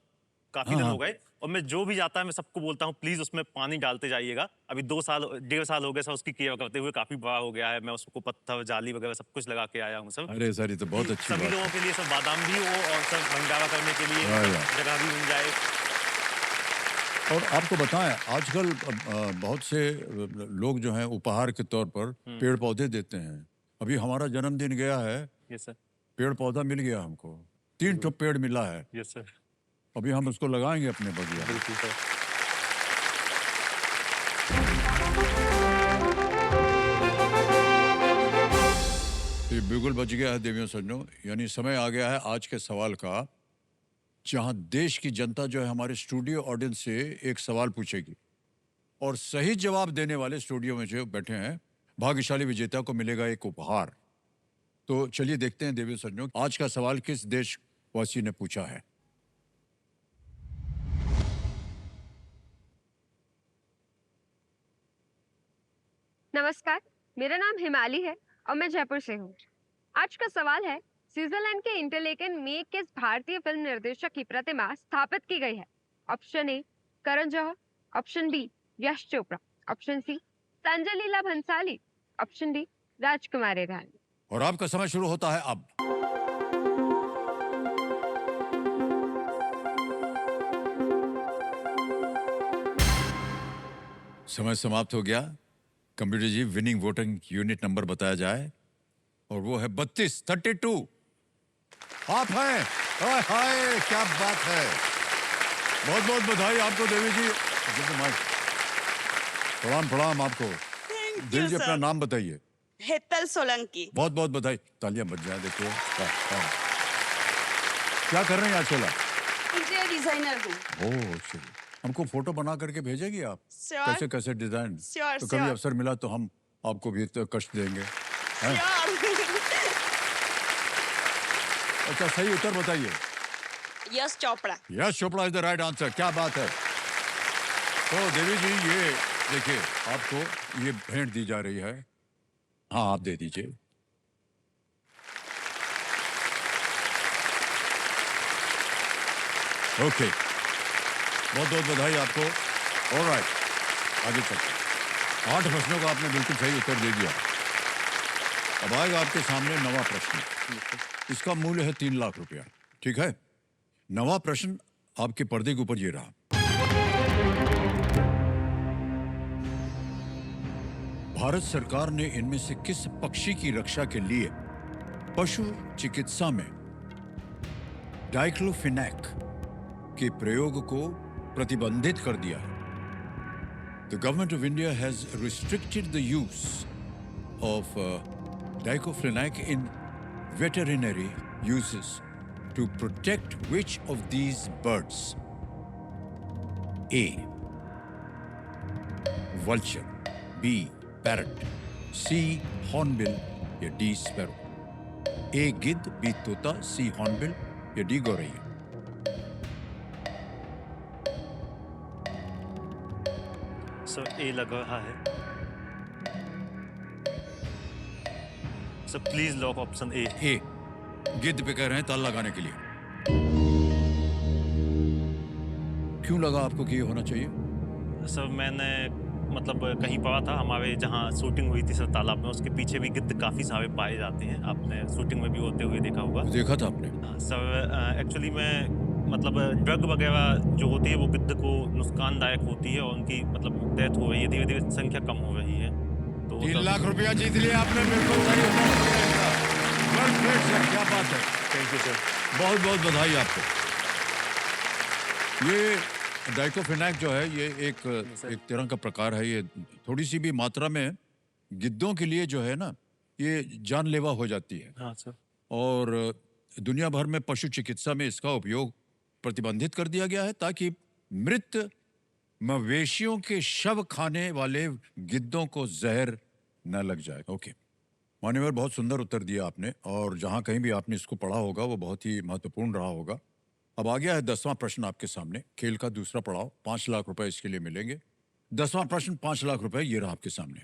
काफी दिन हो गए। और मैं जो भी जाता है मैं सबको बोलता हूँ प्लीज उसमें पानी डालते जाइएगा। अभी 1.5 साल हो गए सर उसकी केयर करते हुए, काफी बड़ा हो गया है। मैं उसको पत्थर जाली वगैरह सब कुछ लगा के आया हूँ सर। अरे सर ये तो बहुत अच्छी सभी बात लोगों है। के लिए सर बादाम भी हो और सर भंडारा करने के लिए वाह यार। जगह भी मिल जाए। और आपको बताएं, आजकल बहुत से लोग जो हैं उपहार के तौर पर पेड़ पौधे देते हैं। अभी हमारा जन्मदिन गया है, यस सर, पेड़ पौधा मिल गया हमको, 3 ठो पेड़ मिला है। यस सर, अभी हम उसको लगाएंगे अपने बगिया में। बिल्कुल सर। तो ये बिल्कुल बच गया है देवियों सज्जनों, यानी समय आ गया है आज के सवाल का, जहां देश की जनता जो है हमारे स्टूडियो ऑडियंस से एक सवाल पूछेगी और सही जवाब देने वाले स्टूडियो में जो बैठे हैं भाग्यशाली विजेता को मिलेगा एक उपहार। तो चलिए देखते हैं देवियों सज्जनों, आज का सवाल किस देशवासी ने पूछा है। नमस्कार, मेरा नाम हिमाली है और मैं जयपुर से हूँ। आज का सवाल है, स्विट्जरलैंड के इंटरलेकन में किस भारतीय फिल्म निर्देशक की प्रतिमा स्थापित की गई है? Option A Karan Johar, option B Yash Chopra, option C Sanjay Leela Bhansali, option D Rajkumar Irani. और आपका समय शुरू होता है अब। समय समाप्त हो गया। कंप्यूटर जी विनिंग वोटिंग यूनिट नंबर बताया जाए, और वो है 32 आप हैं। हाय हाय क्या बात है, बहुत बहुत बधाई आपको देवी जी। प्रणाम प्रणाम आपको। देवी जी अपना नाम बताइए। हेतल सोलंकी। बहुत बहुत बधाई, तालियां बज जाए। देखिए क्या कर रहे हैं आजकल आप? इंटीरियर डिजाइनर हूँ। ओह चलिए, हमको फोटो बना करके भेजेगी आप? Sure. कैसे कैसे डिजाइन? Sure, तो कभी sure. अवसर मिला तो हम आपको भी तो कष्ट देंगे, हैं? अच्छा सही उत्तर बताइए। Yash Chopra. Yash Chopra is the right answer. क्या बात है। तो देवी जी ये देखिए, आपको ये भेंट दी जा रही है। हाँ आप दे दीजिए। ओके, बहुत बहुत बधाई आपको। ऑलराइट, आगे चलते हैं। 8 प्रश्नों का आपने बिल्कुल सही उत्तर दे दिया। अब आएगा आपके सामने नवा प्रश्न। इसका मूल्य है 3 लाख रुपया। ठीक है, नवा प्रश्न आपके पर्दे के ऊपर ये रहा। भारत सरकार ने इनमें से किस पक्षी की रक्षा के लिए पशु चिकित्सा में डाइक्लोफिनेक के प्रयोग को प्रतिबंधित कर दिया है? The government of India has restricted the use of diclofenac in veterinary uses to protect which of these birds? A. Vulture, B. Parrot, C. Hornbill या D. Sparrow. A. गिद्ध, B. तोता, C. Hornbill या D. गौरैया। Sir A लग रहा है sir, please lock option A. A गिद्ध पे कह रहे हैं ताल लगाने के लिए। क्यों लगा आपको कि ये होना चाहिए? सर मैंने मतलब कहीं पढ़ा था, हमारे जहाँ शूटिंग हुई थी सर तालाब में, उसके पीछे भी गिद्ध काफ़ी सारे पाए जाते हैं। आपने शूटिंग में भी होते हुए देखा होगा। देखा था आपने? हाँ, सर एक्चुअली में मतलब ड्रग वगैरह जो होती है वो गिद्ध को नुकसानदायक होती है और उनकी मतलब डेथ हो रही है, धीरे धीरे संख्या कम हो रही है। तो 3 लाख रुपया जीत लिया आपने, बिल्कुल सही उत्तर दिया इसका। Well played, sir, क्या बात है। Thank you sir. बहुत बहुत बधाई आपको। ये डाइक्लोफेनाक जो है ये एक तरह का प्रकार है। ये थोड़ी सी भी मात्रा में गिद्धों के लिए जो है ना ये जानलेवा हो जाती है। हाँ सर। और दुनिया भर में पशु चिकित्सा में इसका उपयोग प्रतिबंधित कर दिया गया है ताकि मृत मवेशियों के शव खाने वाले गिद्धों को जहर न लग जाए। ओके मान्यवर, बहुत सुंदर उत्तर दिया आपने, और जहां कहीं भी आपने इसको पढ़ा होगा वो बहुत ही महत्वपूर्ण रहा होगा। अब आ गया है 10वां प्रश्न आपके सामने, खेल का दूसरा पड़ाव। 5 लाख रुपए इसके लिए मिलेंगे। 10वां प्रश्न 5 लाख रुपए ये रहा आपके सामने।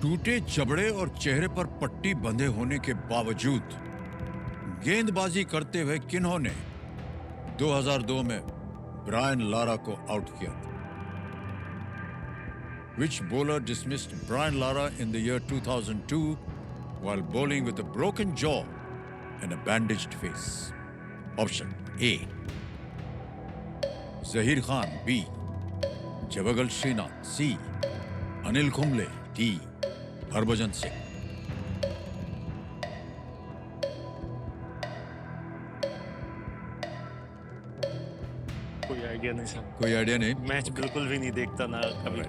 टूटे जबड़े और चेहरे पर पट्टी बंधे होने के बावजूद गेंदबाजी करते हुए किन्होंने 2002 में ब्रायन लारा को आउट किया था? Which bowler dismissed Brian Lara in the year 2002 while bowling with a broken jaw and a bandaged face? Option A, Zahir Khan. B, Javagal Srinath. C, Anil Kumble. D, Harbhajan Singh. कोई idea नहीं sir. कोई idea नहीं? Match बिल्कुल भी नहीं देखता ना कभी।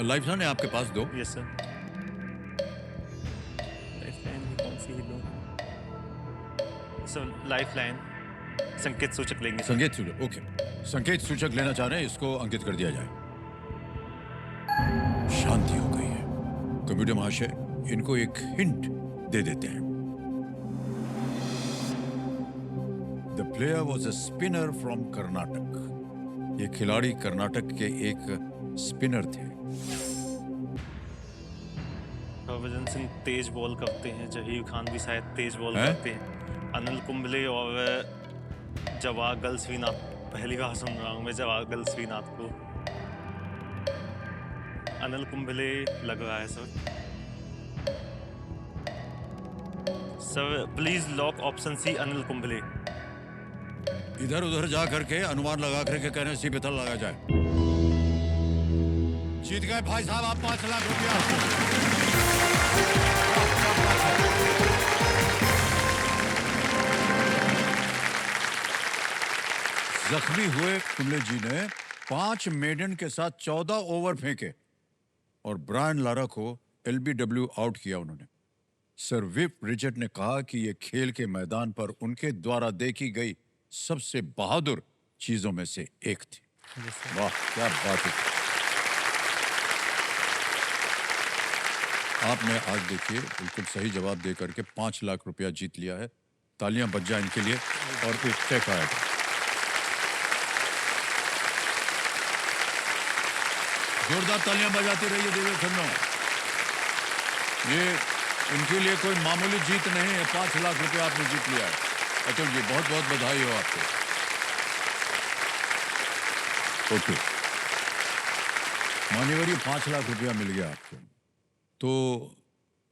लाइफ लाइन है आपके पास दो। Yes sir. लाइफलाइन कौन सी लो? सर लाइफलाइन संकेत सूचक लेंगे। संकेत सूचक, ओके। संकेत सूचक लेना चाह रहे हैं, इसको अंकित कर दिया जाए। शांति हो गई है। कंप्यूटर महाशय इनको एक हिंट दे देते हैं। The player was a spinner from Karnataka. ये खिलाड़ी कर्नाटक के एक स्पिनर थे। हरभजन सिंह तेज बॉल करते हैं, जहीर खान भी शायद तेज बॉल हैं? करते हैं। अनिल कुंबले और जवागल श्रीनाथ, पहली बार सुन रहा हूँ मैं जवागल श्रीनाथ को। अनिल कुंबले लग रहा है sir. Sir please lock option C, Anil Kumble. इधर उधर जा करके अनुमान लगा करके कहने सी बेहतर लगा जाए। जीत गए भाई साहब आप 5 लाख रुपया। जख्मी हुए कुंबले जी ने 5 मेडन के साथ 14 ओवर फेंके और ब्रायन लारा को LBW आउट किया उन्होंने। सर विप रिचर्ड ने कहा कि यह खेल के मैदान पर उनके द्वारा देखी गई सबसे बहादुर चीजों में से एक थी। वाह क्या बात है। आपने आज देखिए बिल्कुल सही जवाब दे करके 5 लाख रुपया जीत लिया है। तालियां बज जाएं इनके लिए और एक चेक आएगा। जोरदार तालियां बजाती रहिए देवी खन्नो। ये इनके लिए कोई मामूली जीत नहीं है। 5 लाख रुपया आपने जीत लिया है। अतुल जी बहुत बहुत बधाई हो आपको। ओके मान्यवर, ये 5 लाख रुपया मिल गया आपको। तो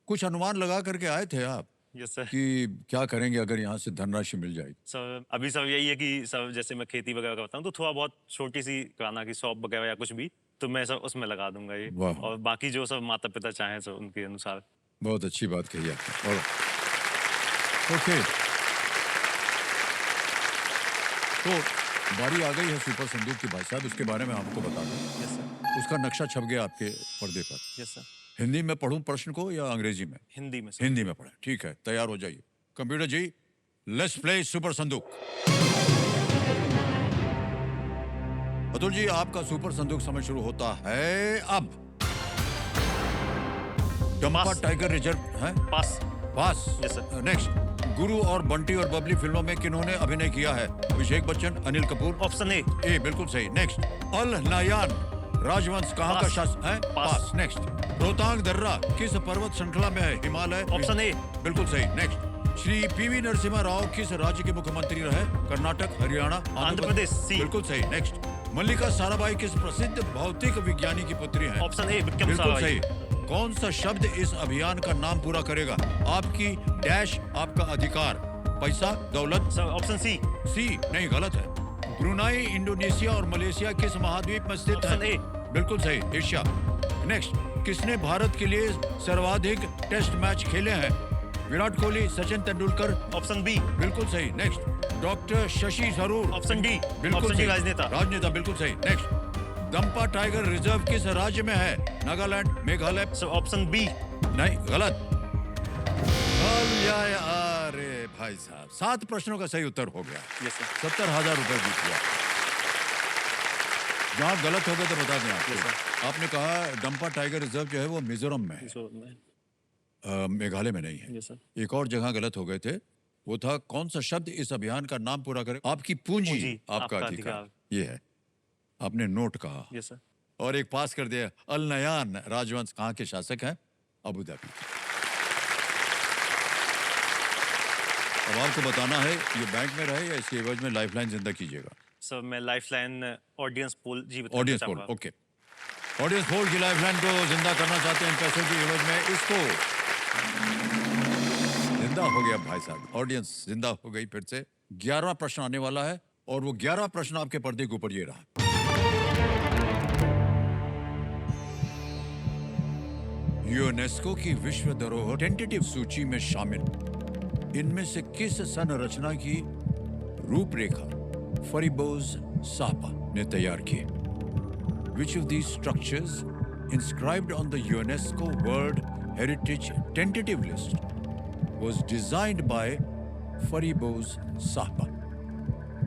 कुछ अनुमान लगा करके आए थे आप यस सर। कि क्या करेंगे अगर यहाँ से धनराशि मिल जाएगी? सर अभी सब यही है कि सब जैसे मैं खेती वगैरह करता हूँ तो थोड़ा बहुत छोटी सी किराना की शॉप वगैरह या कुछ भी तो मैं सब उसमें लगा दूंगा ये। वाह। और बाकी जो सब माता पिता चाहें सर उनके अनुसार। बहुत अच्छी बात कही आपने। और ओके तो बारी आ गई है सुपर संदूक की। भाई साहब इसके बारे में आपको बता दें। Yes sir. उसका नक्शा छप गया आपके पर्दे पर। Yes sir. हिंदी में पढ़ूं प्रश्न को या अंग्रेजी में? हिंदी में सर। हिंदी में पढ़ें। ठीक है तैयार हो जाइए। Computer ji let's play super Sandook. Atul जी आपका सुपर संदूक समय शुरू होता है अब। चंपा पास। टाइगर रिजर्व है पास। पास। Yes, sir. नेक्स्ट गुरु और बंटी और बबली फिल्मों में किन्होंने अभिनय किया है? Abhishek Bachchan, Anil Kapoor. Option A. A बिल्कुल सही। नेक्स्ट अल नायान राजवंश कहाँ का पास। शासक है? पास। नेक्स्ट रोहतांग दर्रा किस पर्वत श्रृंखला में है? हिमालय। Option A. बिल्कुल सही। नेक्स्ट श्री PV नरसिम्हा राव किस राज्य के मुख्यमंत्री रहे? कर्नाटक, हरियाणा, आंध्र प्रदेश। सी। बिल्कुल सही। नेक्स्ट मल्लिका साराभाई किस प्रसिद्ध भौतिक विज्ञानी की पुत्री है? ऑप्शन ए विक्रम बिल्कुल साराभाई। सही। कौन सा शब्द इस अभियान का नाम पूरा करेगा? आपकी डैश आपका अधिकार, पैसा, दौलत। सर ऑप्शन सी। सी नहीं, गलत है। ब्रुनाई, इंडोनेशिया और मलेशिया किस महाद्वीप में स्थित ऑप्शन है? ए। बिल्कुल सही, एशिया। नेक्स्ट किसने भारत के लिए सर्वाधिक टेस्ट मैच खेले हैं? विराट कोहली, सचिन तेंदुलकर। Option B. बिल्कुल सही। Next, doctor Shashi Tharoor. Option D. बिल्कुल ऑप्शन डी सही। राजनेता। राजनेता, बिल्कुल सही। नेक्स्ट, दंपा टाइगर रिजर्व किस राज्य में है? Nagaland, Meghalaya? Sir option B. नहीं, गलत। अरे भाई साहब, 7 प्रश्नों का सही उत्तर हो गया। Yes sir. 70,000 रुपए जीत गया। जहाँ गलत हो गए तो बता दें Yes, आपको। आपने कहा डंपा टाइगर रिजर्व जो है वो मिजोरम में है, मेघालय में नहीं है। Yes sir. एक और जगह गलत हो गए थे, वो था कौन सा शब्द इस अभियान का नाम पूरा करे? आपकी पूंजी, पूंजी, आपका आपका अधिकार। अधिकार। ये है, आपने नोट कहा। Yes sir. और एक पास कर दिया। अल नयान राजवंश कहाँ के शासक हैं? Abu Dhabi. अब आपको बताना है ये बैंक में रहे या इसके एवज में लाइफलाइन जिंदा कीजिएगा। सर मैं लाइफलाइन ऑडियंस पोल जी बताना ऑडियंस पोल, चाहूंगा। ओके। ऑडियंस पोल की लाइफलाइन को जिंदा करना चाहते हैं पैसों की एवज में। इसको जिंदा हो गया भाई साहब, ऑडियंस जिंदा हो गई फिर से। 11वां प्रश्न आने वाला है और वो 11वां प्रश्न आपके पर्दे के ऊपर ये रहा। यूनेस्को की विश्व धरोहर टेंटेटिव सूची में शामिल इनमें से किस संरचना की रूपरेखा फरीबोज साहबा ने तैयार की? Which of these structures inscribed on the UNESCO World Heritage Tentative List was designed by Fariboz Sahba?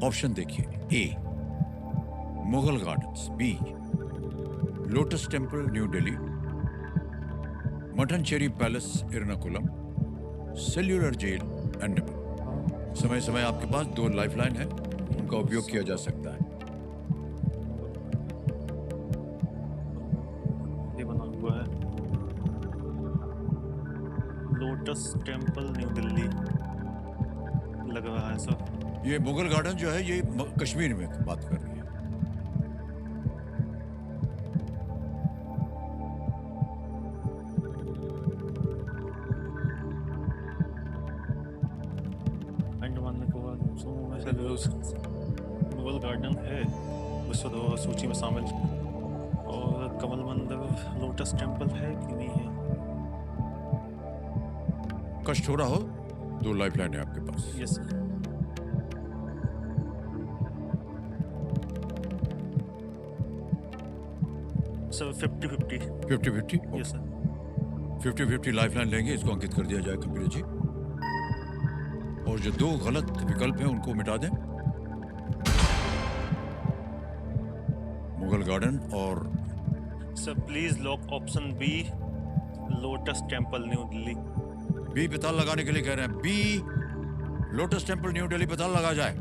Option देखिए। A, Mughal Gardens. B, lotus temple new Delhi. Mattancherry Palace Ernakulam. Cellular Jail Andaman. समय समय आपके पास 2 लाइफलाइन है, उनका उपयोग किया जा सकता है। ये बना हुआ है लोटस टेम्पल न्यू दिल्ली लग रहा है सर। ये मुगल गार्डन जो है ये कश्मीर में बात कर रही है। अंडमान निकोबार मुगल गार्डन है विश्व धरोहर सूची में शामिल। और कमल मंदिर लोटस टेम्पल है कि नहीं है? कष्ट हो रहा हो, 2 लाइफलाइन है आपके पास। Yes sir. Sir 50-50। 50-50? Yes sir. 50-50 lifeline लेंगे, इसको अंकित कर दिया जाए कंप्यूटर जी। और जो 2 गलत विकल्प हैं उनको मिटा दें। मुगल गार्डन और sir please lock option B lotus temple new Delhi. B पता लगाने के लिए कह रहे हैं। B lotus temple new Delhi पता लगा जाए।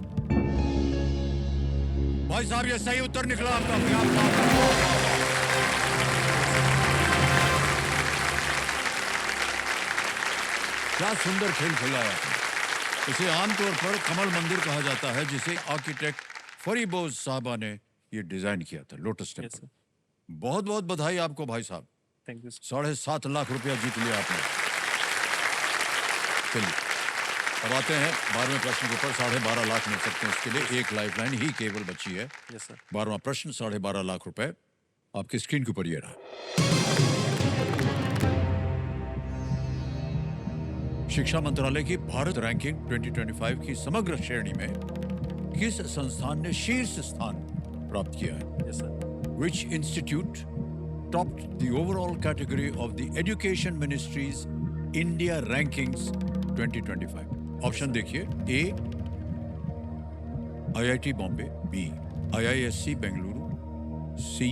भाई साहब ये सही उत्तर निकला आपका। क्या सुंदर खेल खिलाया आपने। इसे आमतौर पर कमल मंदिर कहा जाता है, जिसे आर्किटेक्ट फरीबोज साहबा ने ये डिजाइन किया था, लोटस यस टेम्पल। बहुत बहुत बधाई आपको भाई साहब। Thank you sir. 7.5 लाख रुपया जीत लिया आपने। चलिए अब आते हैं 12वें प्रश्न के ऊपर। 12.5 लाख मिल सकते हैं, इसके लिए 1 लाइफलाइन ही केवल बची है। Yes sir. 12वां प्रश्न 12.5 लाख रुपए आपकी स्क्रीन के ऊपर ये रहा। शिक्षा मंत्रालय की भारत रैंकिंग 2025 की समग्र श्रेणी में किस संस्थान ने शीर्ष स्थान प्राप्त किया है? Yes sir. Which institute topped the overall category of the Education Ministry's India Rankings 2025? Option देखिए। A, IIT Bombay. B, IISc Bengaluru. C,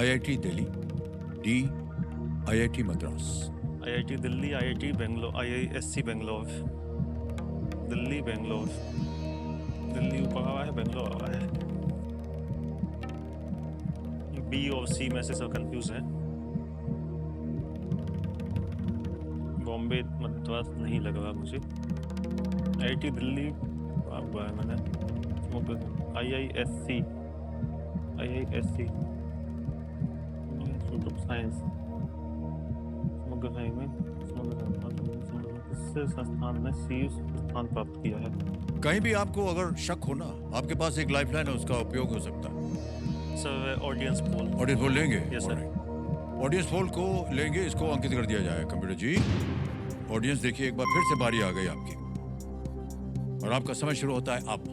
IIT Delhi. D, IIT Madras. IIT Delhi, IIT Bangalore, IISc Bangalore. Delhi Bangalore. Delhi ऊपर आवा है, बेंगलोर आवा है। बी और सी में से सब कंफ्यूज है। बॉम्बे मद्रास नहीं लग रहा मुझे। IIT दिल्ली हुआ है मैंने। IISc इंस्टीट्यूट ऑफ साइंस संस्थान ने शीर्ष स्थान प्राप्त किया है। कहीं भी आपको अगर शक हो ना, आपके पास एक लाइफलाइन है, उसका उपयोग हो सकता है। Sir audience poll. Audience poll लेंगे? Yes, sir. ऑडियंस पोल को लेंगे, इसको अंकित कर दिया जाए कंप्यूटर जी। ऑडियंस देखिए, एक बार फिर से बारी आ गई आपकी और आपका समय शुरू होता है अब।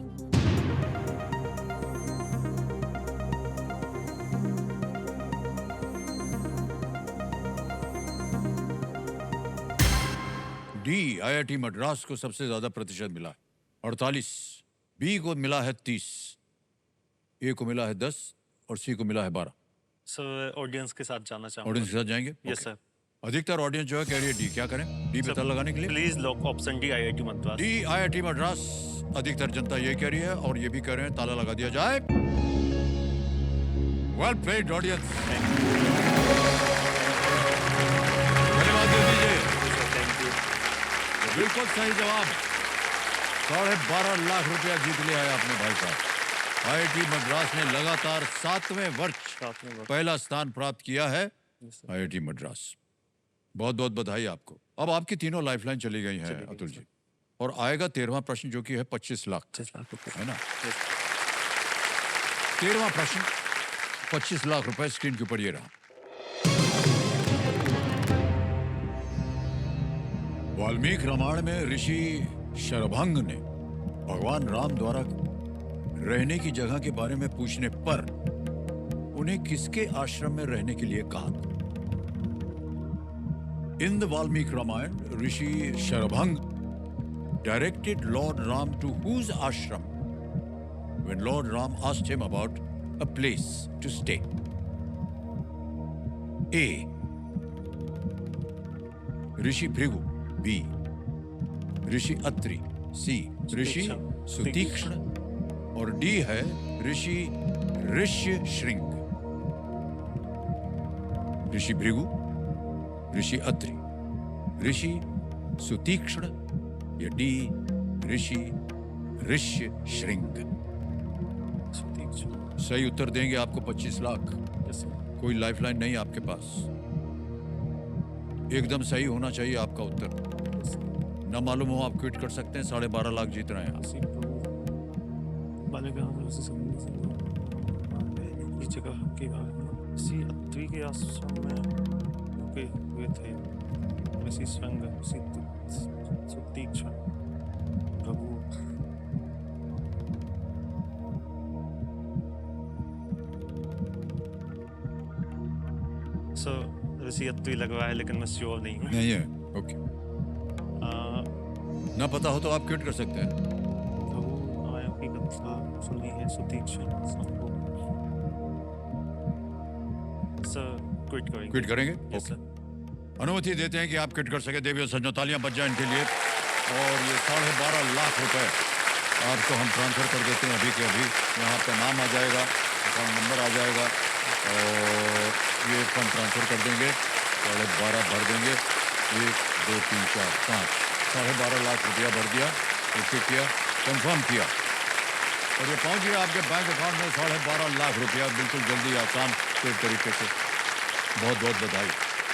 डी आईआईटी मद्रास को सबसे ज्यादा प्रतिशत मिला है 48, बी को मिला है 30, ए को मिला है 10 और सी को मिला है 12। सर ऑडियंस के साथ जाना चाहूंगा। ऑडियंस के साथ जाएंगे? Yes Okay. सर। अधिकतर ऑडियंस जो है कह रही है डी। क्या करें डी पता लगाने के लिए? Please lock option D IIT Madras. D IIT Madras, अधिकतर जनता यही कह रही है और ये भी कह रहे हैं ताला लगा दिया जाए। वेल प्लेड ऑडियंस, धन्यवाद दे दीजिए। Thank you. बिल्कुल सही जवाब, 12.5 लाख रुपया जीत लिया है आपने भाई साहब। आईआईटी मद्रास ने लगातार 7वें वर्ष पहला स्थान प्राप्त किया है। आईआईटी मद्रास, बहुत बहुत बधाई आपको। अब आपकी तीनों लाइफलाइन चली गई हैं अतुल जी, और आएगा 13वां प्रश्न जो कि है 25 लाख, है ना? 13वां प्रश्न 25 लाख रुपए स्क्रीन के ऊपर ये रहा। वाल्मीकि रामायण में ऋषि शरभंग ने भगवान राम द्वारा रहने की जगह के बारे में पूछने पर उन्हें किसके आश्रम में रहने के लिए कहा? In the Valmiki Ramayana, Rishi Sharabhang directed Lord Ram to whose ashram when Lord Ram asked him about a place to stay? A. Rishi Bhrigu. B. Rishi Atri. C. Rishi Sutikshna. और D है ऋषि ऋष्य श्रृंग। ऋषि भृगु, ऋषि अत्रि, ऋषि सुतीक्ष्ण या D ऋषि ऋष्य श्रृंग। सही उत्तर देंगे आपको 25 लाख। कोई lifeline नहीं आपके पास, एकदम सही होना चाहिए आपका उत्तर। ना मालूम हो आप क्विट कर सकते हैं, 12.5 लाख जीत रहे हैं आप। जगह की इसी अत्वी के आश्रम में रुके हुए थे। इसी संग इसी सुतीक्ष्ण प्रभु। सर ऋषि अत्वी लग रहा है लेकिन मैं श्योर नहीं हूँ। नहीं है, ओके। ना पता हो तो आप क्विट कर सकते हैं। प्रभु आपकी कथा सुनी है सुतीक्ष्ण संभव। सर क्विट करेंगे। क्विट करेंगे? Yes sir. अनुमति देते हैं कि आप क्विट कर सके। देवी और सज्जनों, तालियां बज जाएं इनके लिए। और ये 12.5 लाख रुपए आपको हम ट्रांसफर कर देते हैं अभी के अभी। यहाँ आपका नाम आ जाएगा, अकाउंट नंबर आ जाएगा और ये फंड ट्रांसफर कर देंगे। 12.5 भर देंगे, 1 2 3 4 5, 12.5 लाख रुपया भर दिया, ओके किया, कंफर्म किया और ये पहुंच गया आपके बैंक अकाउंट में 12.5 लाख रुपया, बिल्कुल जल्दी आसान तेज तरीके से। बहुत बहुत बधाई।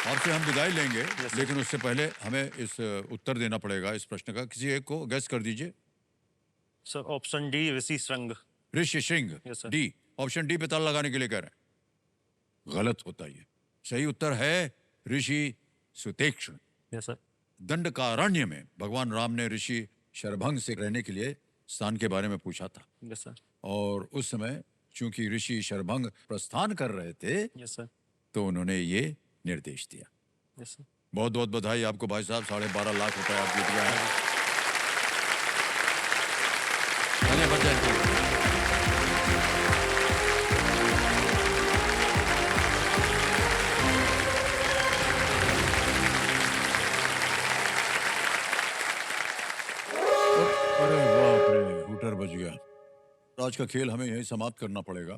आपसे हम विदाई लेंगे, लेकिन उससे पहले हमें इस उत्तर देना पड़ेगा इस प्रश्न का। किसी एक को गैस कर दीजिए। सर ऑप्शन डी ऋषि श्रृंग। ऋषि श्रृंग, Yes, sir. D. Option D पे ताला लगाने के लिए कह रहे हैं, गलत होता है ये। सही उत्तर है ऋषि सुतीक्ष्ण। Yes sir. दंडकारण्य में भगवान राम ने ऋषि शरभंग से रहने के लिए स्थान के बारे में पूछा था यस सर। और उस समय चूंकि ऋषि शरभंग प्रस्थान कर रहे थे यस सर। तो उन्होंने ये निर्देश दिया। Yes sir. बहुत बहुत बधाई आपको भाई साहब, 12.5 लाख रुपए आप जीत गए हैं। धन्यवाद। अरे बाप रे, हूटर बज गया। आज का खेल हमें यही समाप्त करना पड़ेगा।